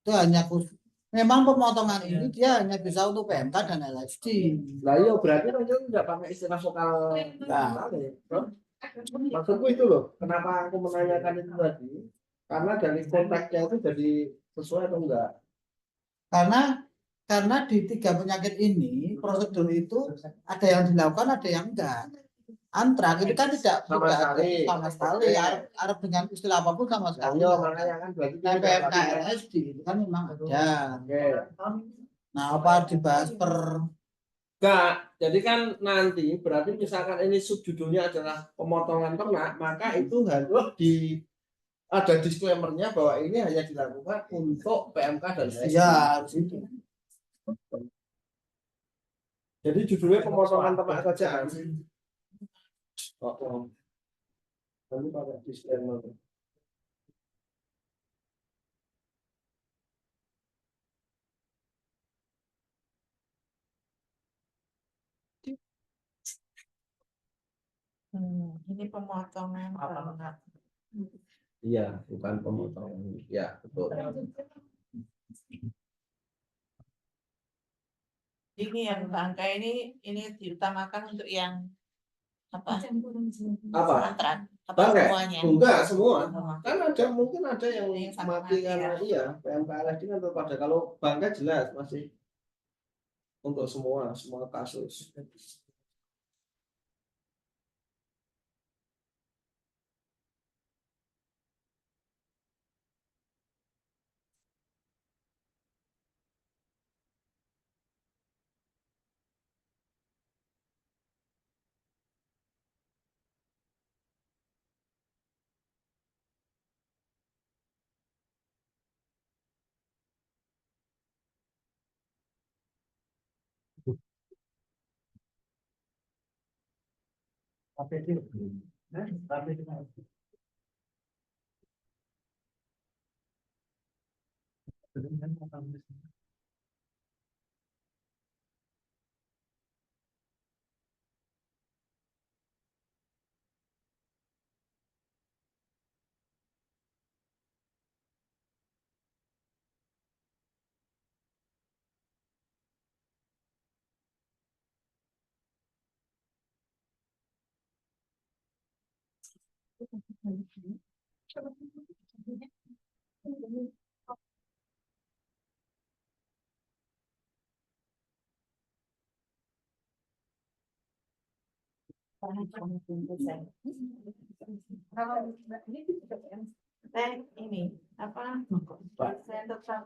Itu hanya khusus. Memang pemotongan ini dia hanya bisa untuk PMK dan LSD. Lah iya, berarti kan kita tidak pakai istilah vokal. Nah. Maksudku itu loh, kenapa aku menanyakan itu tadi? Karena dari konteksnya itu jadi sesuai atau enggak? Karena di 3 penyakit ini prosedur itu ada yang dilakukan, ada yang enggak. Antrak itu kan tidak Sama ada sekali. sama sekali. Arab dengan istilah apapun sama sekali. Iya, makanya kan berarti Nah, kita PMK pakai. LSD itu kan memang ada. Oke. Nah, apa dibahas per Enggak, jadi kan nanti berarti misalkan ini subjudulnya adalah pemotongan ternak, maka itu harus ada disclaimer-nya bahwa ini hanya dilakukan untuk PMK dan LSD. ya harus itu. Jadi judulnya pemotongan ternak saja. Oh. Lalu pakai disclaimer. Ini pemotongan ternak. Iya, bukan pemotongan. Ya, betul. Ini yang bangka ini diutamakan untuk yang apa? Apa? Antrak. Apa Bangkai? semuanya? Enggak, semua. Semua. Kan ada mungkin ada yang Yang sampai mati mati, karena ya. iya PMK LSD kan tetap ada. Kalau bangkai jelas masih untuk semua kasus. Ini apa? Saya tetap.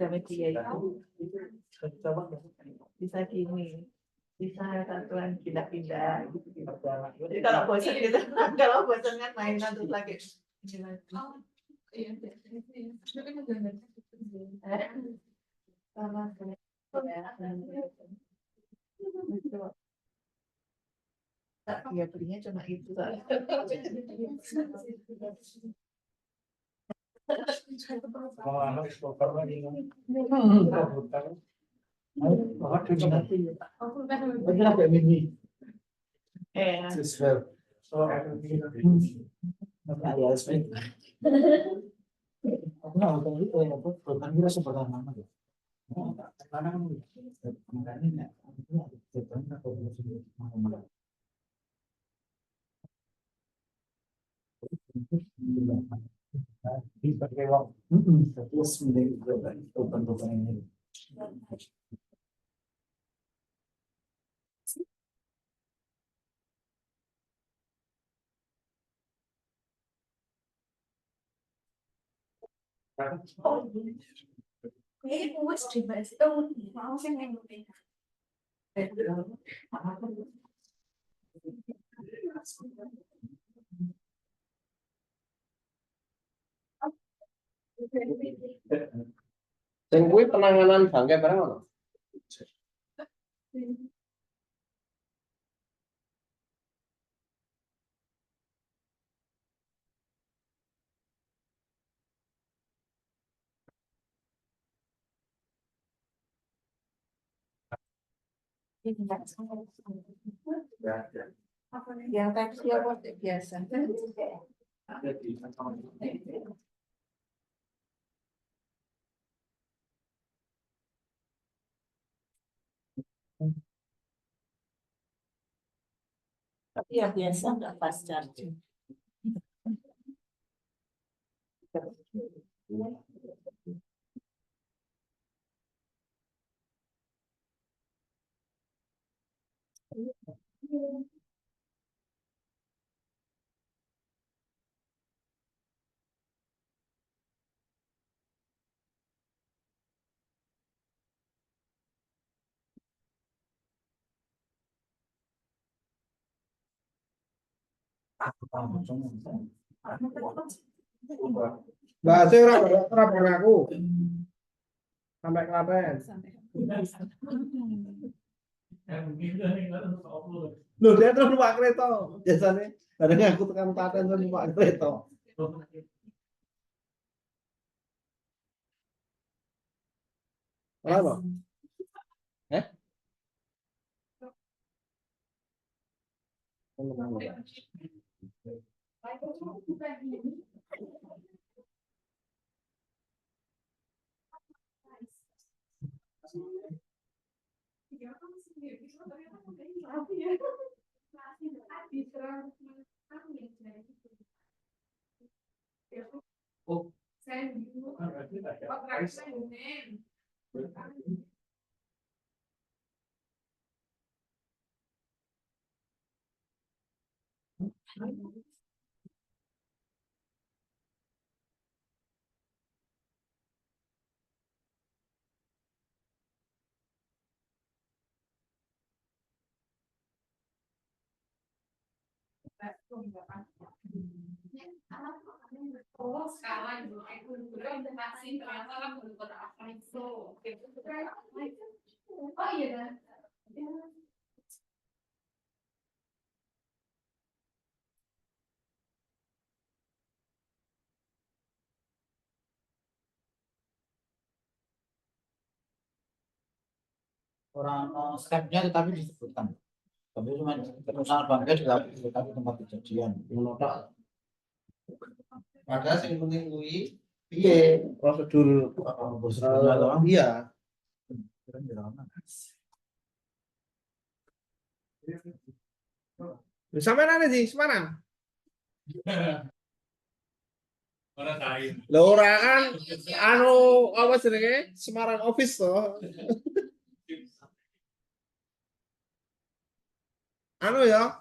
Sampai dia itu bisa gini, bisa satuan pindah-pindah gitu. Jadi kalau bosan gitu, kalau bosan kan main nanti lagi. Ya belinya cuma itu. alias itu. Aku nggak tahu itu ya, aku bukan kira sebenarnya mana ya. Karena kan kemarin ini aku ada sebenarnya aku belum mana. Di pakai waktu, terus menjadi bukan ini. Sing kuwi penanganan bangke bareng ono. Yang tadi apa biasa? Tapi yang biasa nggak pas charging. Bahasa ora bareng aku. Sampai Klaten. Loh, dia terus numpak kereta. Biasanya bareng aku tekan Klaten terus numpak kereta. Apa? Oh, sekarang aku udah vaksin ternyata lah belum apa itu. Oh iya. Orang stepnya tetapi disebutkan. Tapi cuma perusahaan bangkai tapi tempat kejadian. Padahal sing penting kuwi piye prosedur Prosedurnya doang. iya. Sampai mana sih Semarang? Lho ora kan anu apa jenenge Semarang office to. Anu ya.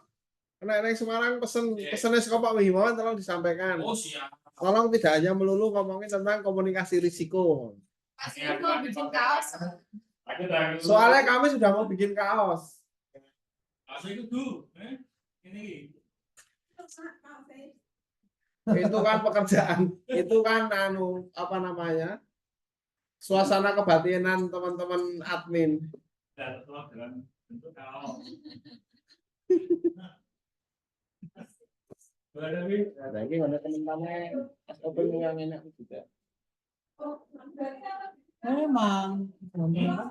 Nek Semarang pesennya saka Pak Wihimawan tolong disampaikan. Oh siap. Tolong tidak hanya melulu ngomongin tentang komunikasi risiko. Pasti mau bikin kaos. Soalnya kami sudah mau bikin kaos. Asal itu tuh, ini. Itu kan pekerjaan, itu kan anu apa namanya? Suasana kebatinan teman-teman admin. Dan telah dalam bentuk kaos. Nah, ini ada teman-teman open yang enak juga. Memang. Memang.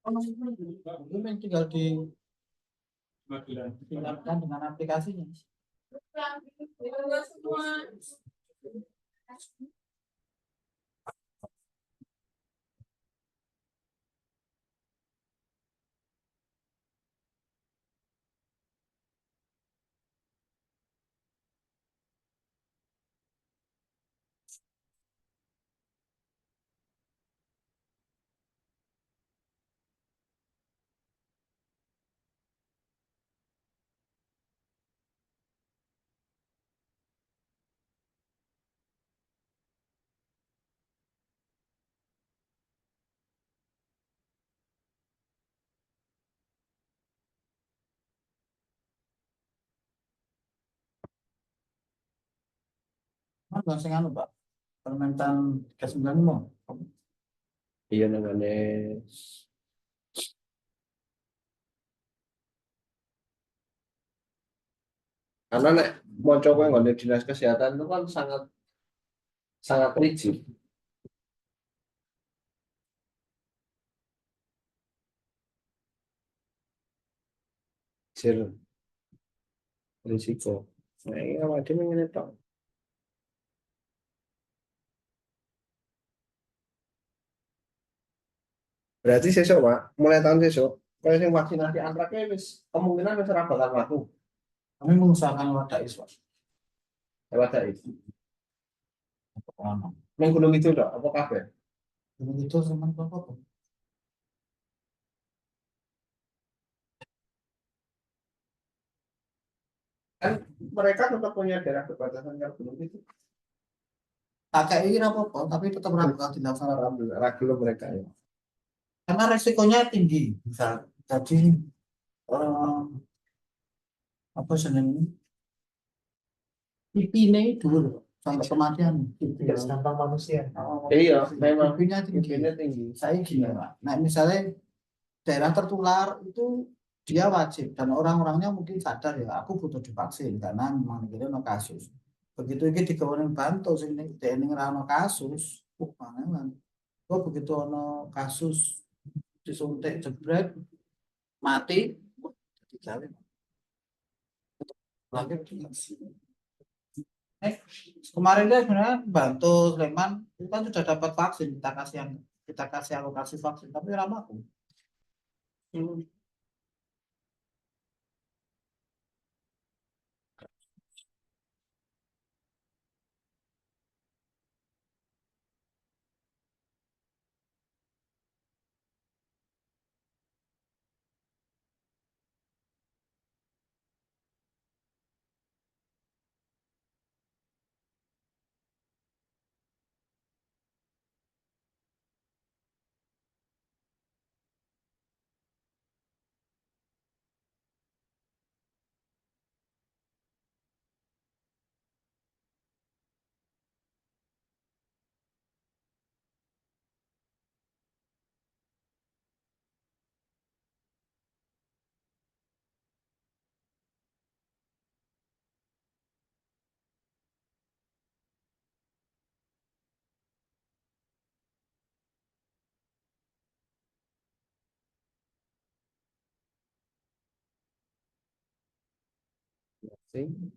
Ini tinggal ditingkatkan dengan aplikasinya. Mas sing anu, Pak. Permentan ke-9 mau. Iya namanya. Karena nek mau coba nggak dinas kesehatan itu kan sangat sangat rigid. Sir risiko. Nah, ini apa dia mengenai tahu. Berarti sesok Pak, mulai tahun sesok, kalau yang vaksinasi antraknya wis kemungkinan wis ora bakal mlaku. Kami mengusahakan wadah iswa. Lewat itu. Nang gunung itu lho, apa kabeh? Itu zaman apa? Kan mereka tetap punya daerah perbatasan yang gunung itu. Tak ini apa-apa, tapi tetap bakal dilaksanakan. Alhamdulillah, ragil mereka ya. Karena resikonya tinggi. Bisa jadi apa seneng IP ini dulu sampai kematian. Tidak segampang manusia. Iya, memang IP-nya tinggi. IP-nya tinggi. Saya gini Pak. Nah misalnya daerah tertular itu dia wajib dan orang-orangnya mungkin sadar ya aku butuh divaksin karena memang ini ada kasus. Begitu ini di Kabupaten Bantul sini ini ngerano kasus, pangan. Oh begitu ono kasus disuntik jebret mati, dijamin. Lagi kemarin dia sebenarnya Bantul Sleman itu kan sudah dapat vaksin kita kasih alokasi vaksin tapi ramah aku. Vaksin.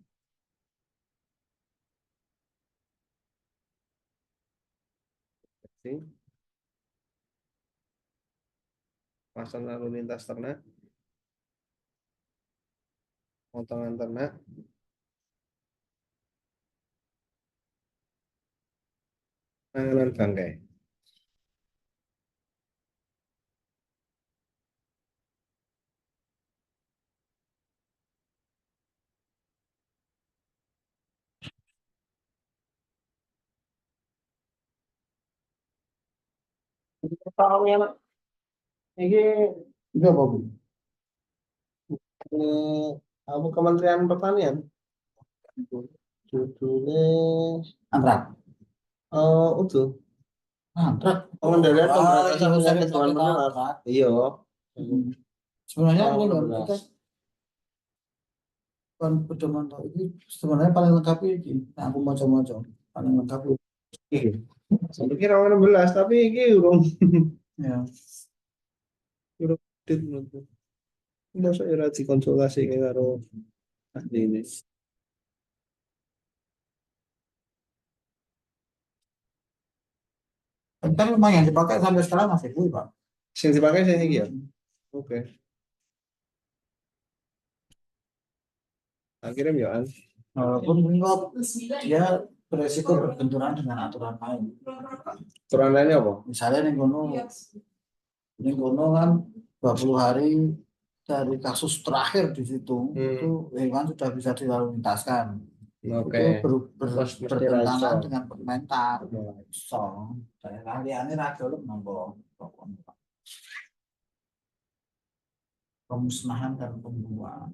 Vaksin. Pasang lalu lintas ternak. Potongan ternak. Penanganan bangkai. Tahunnya Pak. Ini Itu apa Bu? apa Kementerian Pertanian. Judulnya Antrak. itu Antrak. pengendalian Ah, pemberantasan iya, penyakit saya hewan kita menular. antrak. Iya. Sebenarnya Oh, aku loh, 16. kita kan pedoman tahu ini sebenarnya paling lengkap ini. Nah, aku macam-macam paling lengkap ini. Saya kira 16 tapi ini urung Ya. ini update menurutku. Masa ora dikonsultasi karo ahli ini. Kan memang yang dipakai sampai sekarang masih gue, Pak. Sing dipakai saya iki ya. Oke. Akhirnya ya An. Walaupun enggak, dia beresiko berbenturan dengan aturan lain. Turanannya apa? Misalnya ning kono kan 20 hari dari kasus terakhir di situ itu hewan sudah bisa dilalu lintaskan. Oke. Itu Mesti bertentangan raiso. dengan Permentar. So, daerah liane ra gelem nampa pemusnahan dan pembuangan.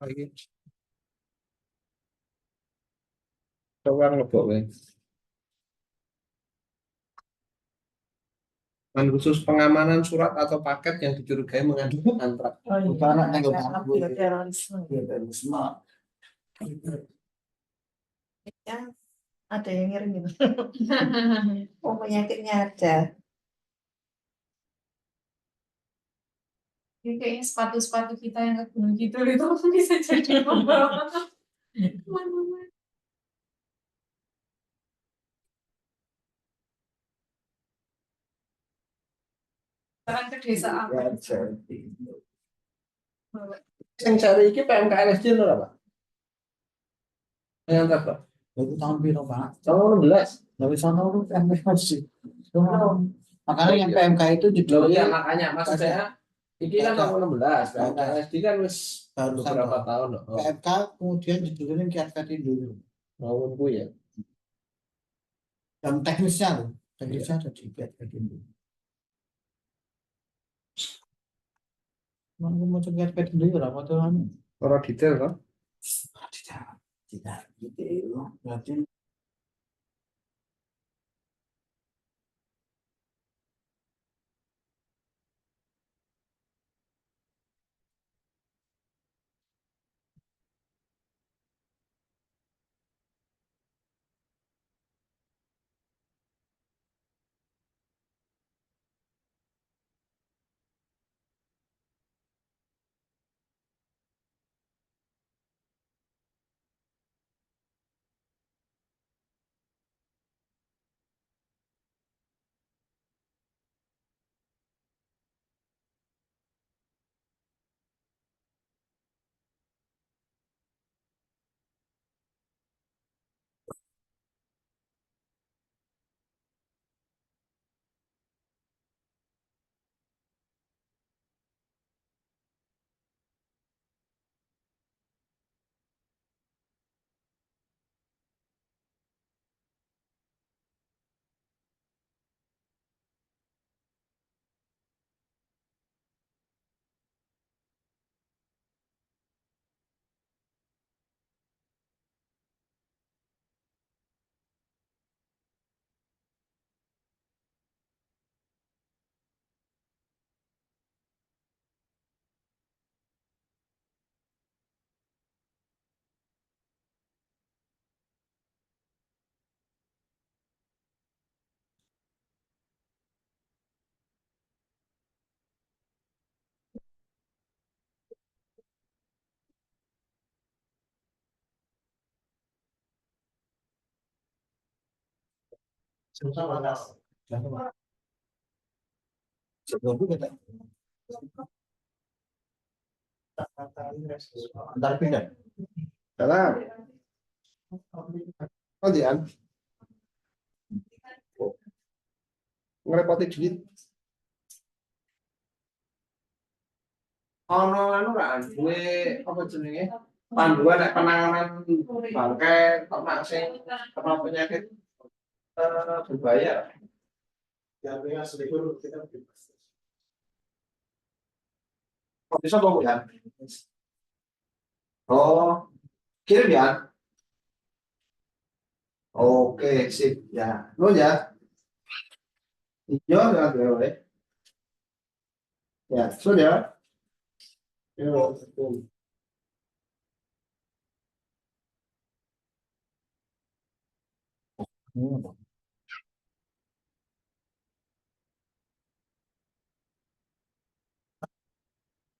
Lagi. Coba ngebok ya. Dan khusus pengamanan surat atau paket yang dicurigai mengandung antrak. Bukan anak yang Karena bioterorisme. terorisme. Ya, ada yang ngirim gitu. Oh, penyakitnya ada. Ini kayaknya sepatu-sepatu kita yang ke Gunung Kidul itu bisa jadi pembawa. Teman-teman. Sekarang ke desa apa? Yang cari iki PMKLSD lho Pak. Yang apa? Itu tahun biru, Pak. Tahun 16. Dari sana lu PMK sih. Makanya yang PMK itu Loh judulnya iya makanya maksud saya iki kan tahun 16. PMKLSD kan wis beberapa tahun loh. PMK kemudian judulnya Kiat dulu. Tahunku ya. Dan teknisnya loh. Teknisnya ada di Kiat dulu. Mau Kiat dulu ya apa tuh? Ora detail kan? Tidak detail. Berarti sebelum itu kita antar pindah. Salah. Oh Dian. Ngerepoti duit. Ono anu ra duwe apa jenenge? Panduan nek penanganan bangkai ternak sing kena penyakit berbahaya. Yang selingkuh kita bebas. Kok bisa kok ya? Oh, kirim ya? Oke, sip ya. Lo ya. Iya, ya, Ya, sudah. Yo,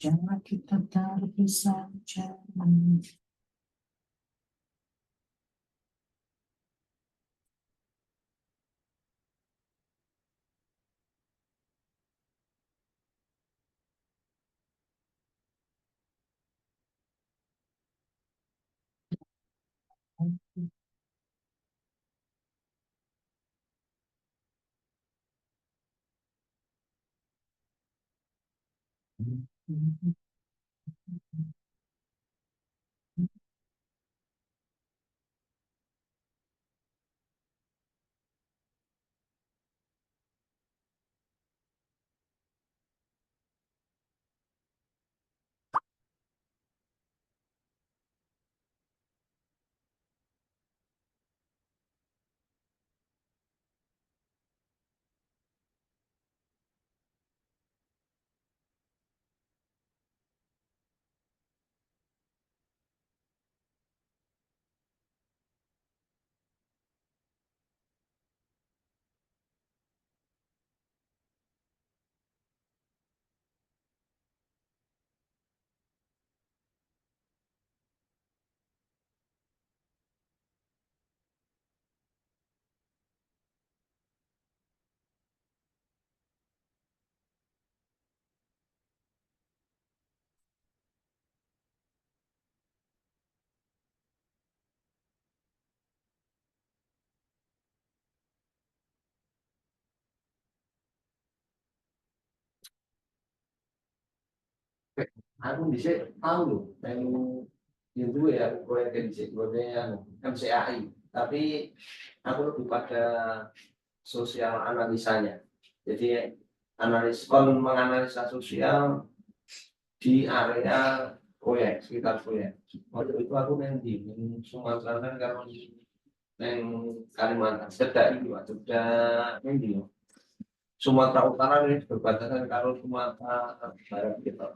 Jangan kita terpisah jangan. aku bisa tahu loh menu itu ya proyek di proyeknya MCAI, tapi aku lebih pada sosial analisanya. Jadi menganalisa sosial di area proyek, sekitar proyek. Waktu itu aku main di Sumatera kan, kalau yang Kalimantan Sedak itu ada main di Sumatera Utara ini berbatasan kalau Sumatera Barat gitu.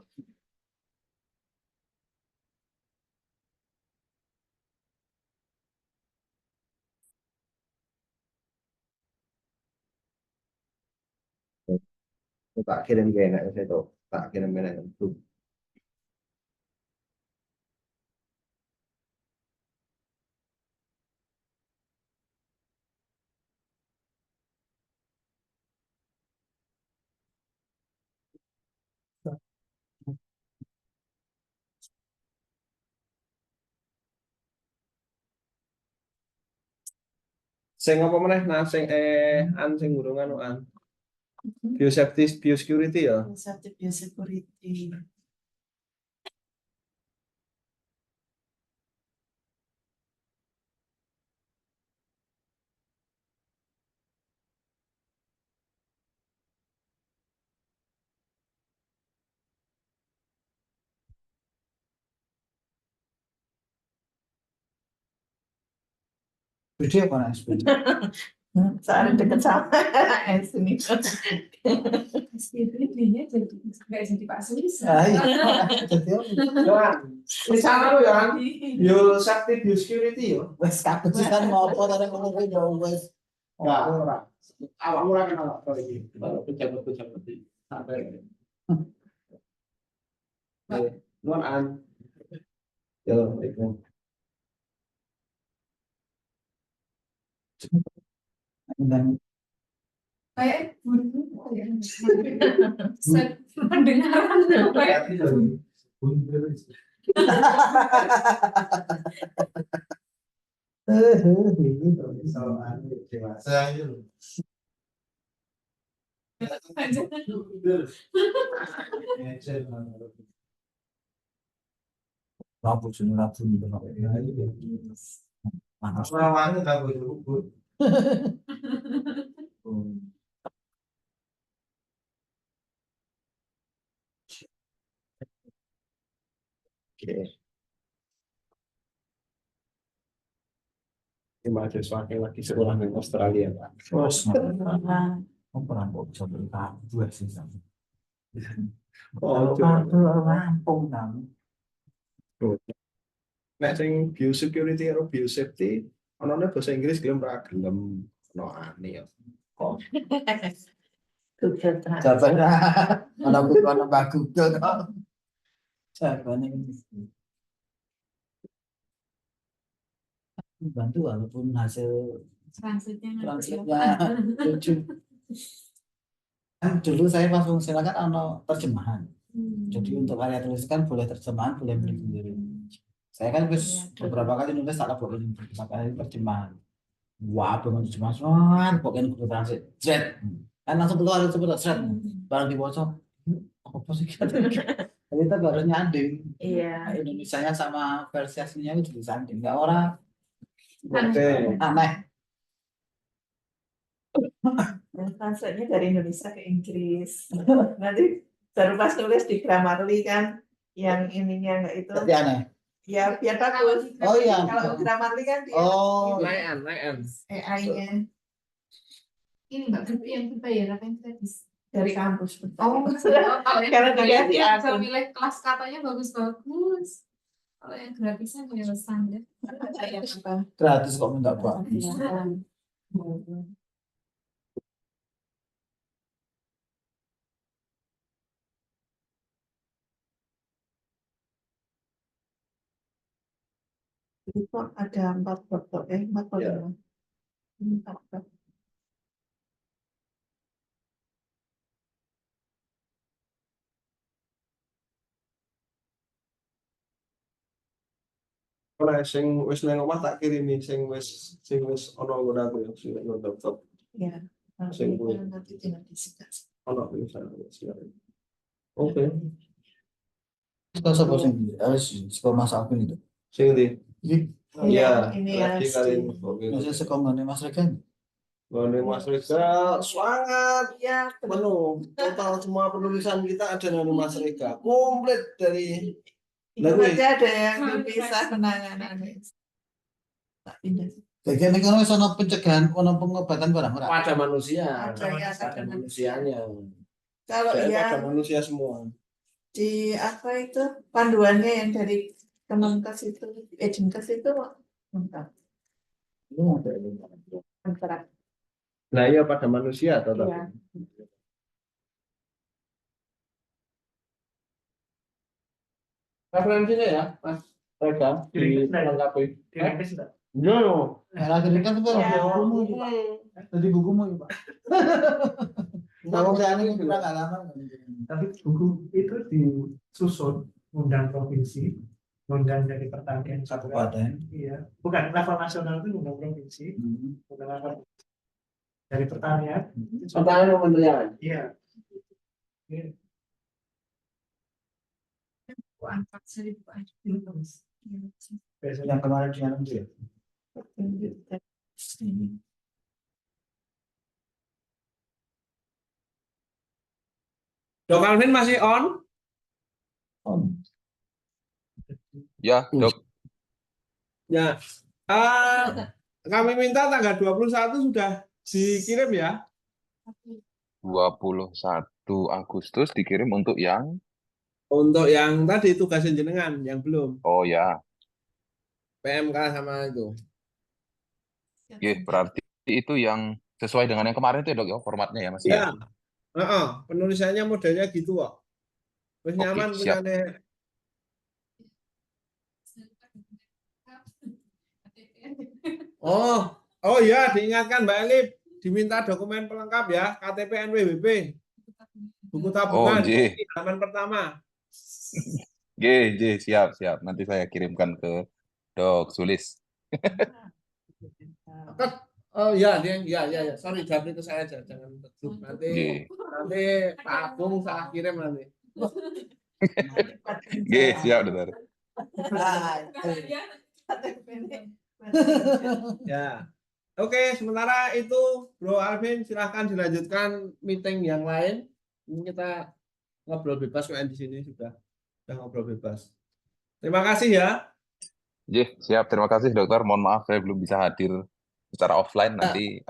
Tak kirim ke enak saya tahu, tak kirim ke enak itu. Sing apa meneh nah sing an sing urung anu an. Biosafety, biosecurity ya. Safety biosecurity. Gede apa nih sebenarnya? Soalnya deket sama sini. Itu intinya jadi nggak jadi Pak Sulis. Ah, iya. Jadi apa? Yohan, di sana lu Yohan. Biosafety, biosecurity yo. Wes kabeh kan ngopo tadi ngomong kuwi yo wes. Enggak, ora. Awak murah kenal kok iki. Kalau pejabat-pejabat iki sampai. Nuan an. Yo, itu. Dan Kayak bunyi ya. Pendengaran kayak rambut sini rambut gitu. Panas. Lawannya tak boleh. Oke. Ini mahasiswa yang lagi sekolah di Australia, Pak. Terus apa rambut bisa beli dua sih. Oh, Kalau Lampung nang. nek sing biosecurity karo biosafety onone bahasa Inggris gelem ra gelem ono ane ya. Google Translate. Jawabannya ada bukan Mbak Google kok. Jawabannya bantu walaupun hasil Translate-nya nggak translate-nya lucu. Kan dulu saya pas silakan ono terjemahan. Jadi untuk karya tulis kan boleh terjemahan, boleh menulis sendiri. Saya kan wis beberapa kali nulis tak laporin beberapa kali terjemahan. Wah, belum terjemahan, pokoknya Google Translate. Thread. Kan langsung keluar sebut thread. Barang dibaca. Apa sih kita? Kita baru nyanding. Iya. Indonesianya sama versi aslinya itu disanding. Enggak orang Oke. aneh. Translate-nya dari Indonesia ke Inggris. Nanti baru pas nulis di Grammarly kan yang ininya enggak itu. Tapi aneh. Ya biar bagus. Oh iya. Kalau Grammarly kan dia Oh, Naik. AI-nya Ini Mbak Grupi yang berbayar apa yang gratis? dari kampus. Oh, kalau yang Karena berbayar dilihat di dia bisa akun. milih kelas katanya bagus-bagus. Kalau yang gratisan ya standar. Saya apa? gratis kok minta bagus. Jadi kok ada 4 bab ya, 4 atau Ya. 5? 4 bab. Ora sing wis nang omah tak kirimi sing wis ana ngono aku ya sing nang laptop Ya. Sing Nanti kuwi. nanti tinggal disingkat. ana tulisan silakan. Oke. Kita sapa sing sekolah Mas Alvin itu. Sing ndi? Iya, Ini ya. lagi kalian oke. Masih sekolah Mas Regan. Ngene Mas Rega sangat Ya, penuh. Total semua penulisan kita ada dari Mas Rega. Komplit dari itu aja ada yang dipisah penanganan. Tak pindah. Bagian ini kan wis ana pencegahan, ana pengobatan barang ora. pada manusia. Ada ya, Pada manusianya. Kalau Saya ya pada manusia semua. di apa itu panduannya yang dari Kemenkes itu, Dinkes itu lengkap. Lengkap. Nah, iya pada manusia tetap. Iya. Referensinya ya, Mas Rega dilengkapi. Direkis enggak? No. Era kan itu Ya. bukumu itu, Pak. Jadi bukumu itu, Pak. Kalau saya ini kita enggak lama. Tapi buku itu disusun undang provinsi, undang dari pertanian Kabupaten. Iya, bukan level nasional itu undang provinsi, undang level dari pertanian. Pertanyaan kementerian. Iya. Angkat 1000 aja. Yang kemarin di itu ya. Dok Alvin masih on? Ya, Dok. Ya. Kami minta tanggal 21 sudah dikirim ya. 21 Agustus dikirim untuk yang Untuk yang tadi tugas jenengan, yang belum. oh ya, PMK sama itu. berarti itu yang sesuai dengan yang kemarin itu ya, Dok, ya, formatnya ya, Mas ya. Ya. Penulisannya modelnya gitu kok. Terus Oke, nyaman siap. punyane. Oh ya, diingatkan Mbak Elif, diminta dokumen pelengkap ya, KTP NPWP, buku tabungan, J. halaman pertama. J, siap. Nanti saya kirimkan ke Dok Sulis. Oh ya, sorry, Jabri itu saya aja, jangan teduh. Nanti Pak Agung salah kirim nanti. Siap, Dokter. Ya. Oke, sementara itu Bro Alvin silahkan dilanjutkan meeting yang lain. Ini kita ngobrol bebas kok di sini sudah ngobrol bebas. Terima kasih ya. Siap. Terima kasih, Dokter. Mohon maaf saya belum bisa hadir secara offline, nanti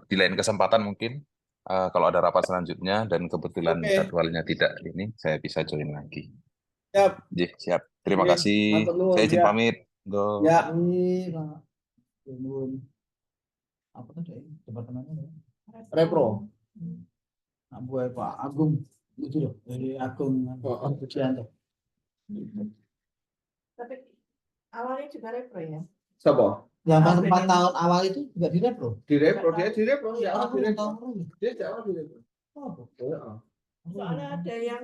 di lain kesempatan mungkin Kalau ada rapat selanjutnya dan kebetulan Oke. jadwalnya tidak ini, saya bisa join lagi. Siap. Siap. Terima Oke, kasih. matur nuwun, Saya izin ya. pamit. Go. Ya. Ini Pak. Nuwun. Apa tadi departemennya? Repro. Nah, buat Pak Agung itu loh dari Agung Budianto. Tapi awalnya juga repro ya. Siapa? Yang pas Apa 4 ini? tahun awal itu juga di repro. Di repro, dia di repro, Oh, ya, aku di udah repro. tahu. Dia jauh di repro. Oh, Ya. Soalnya ada yang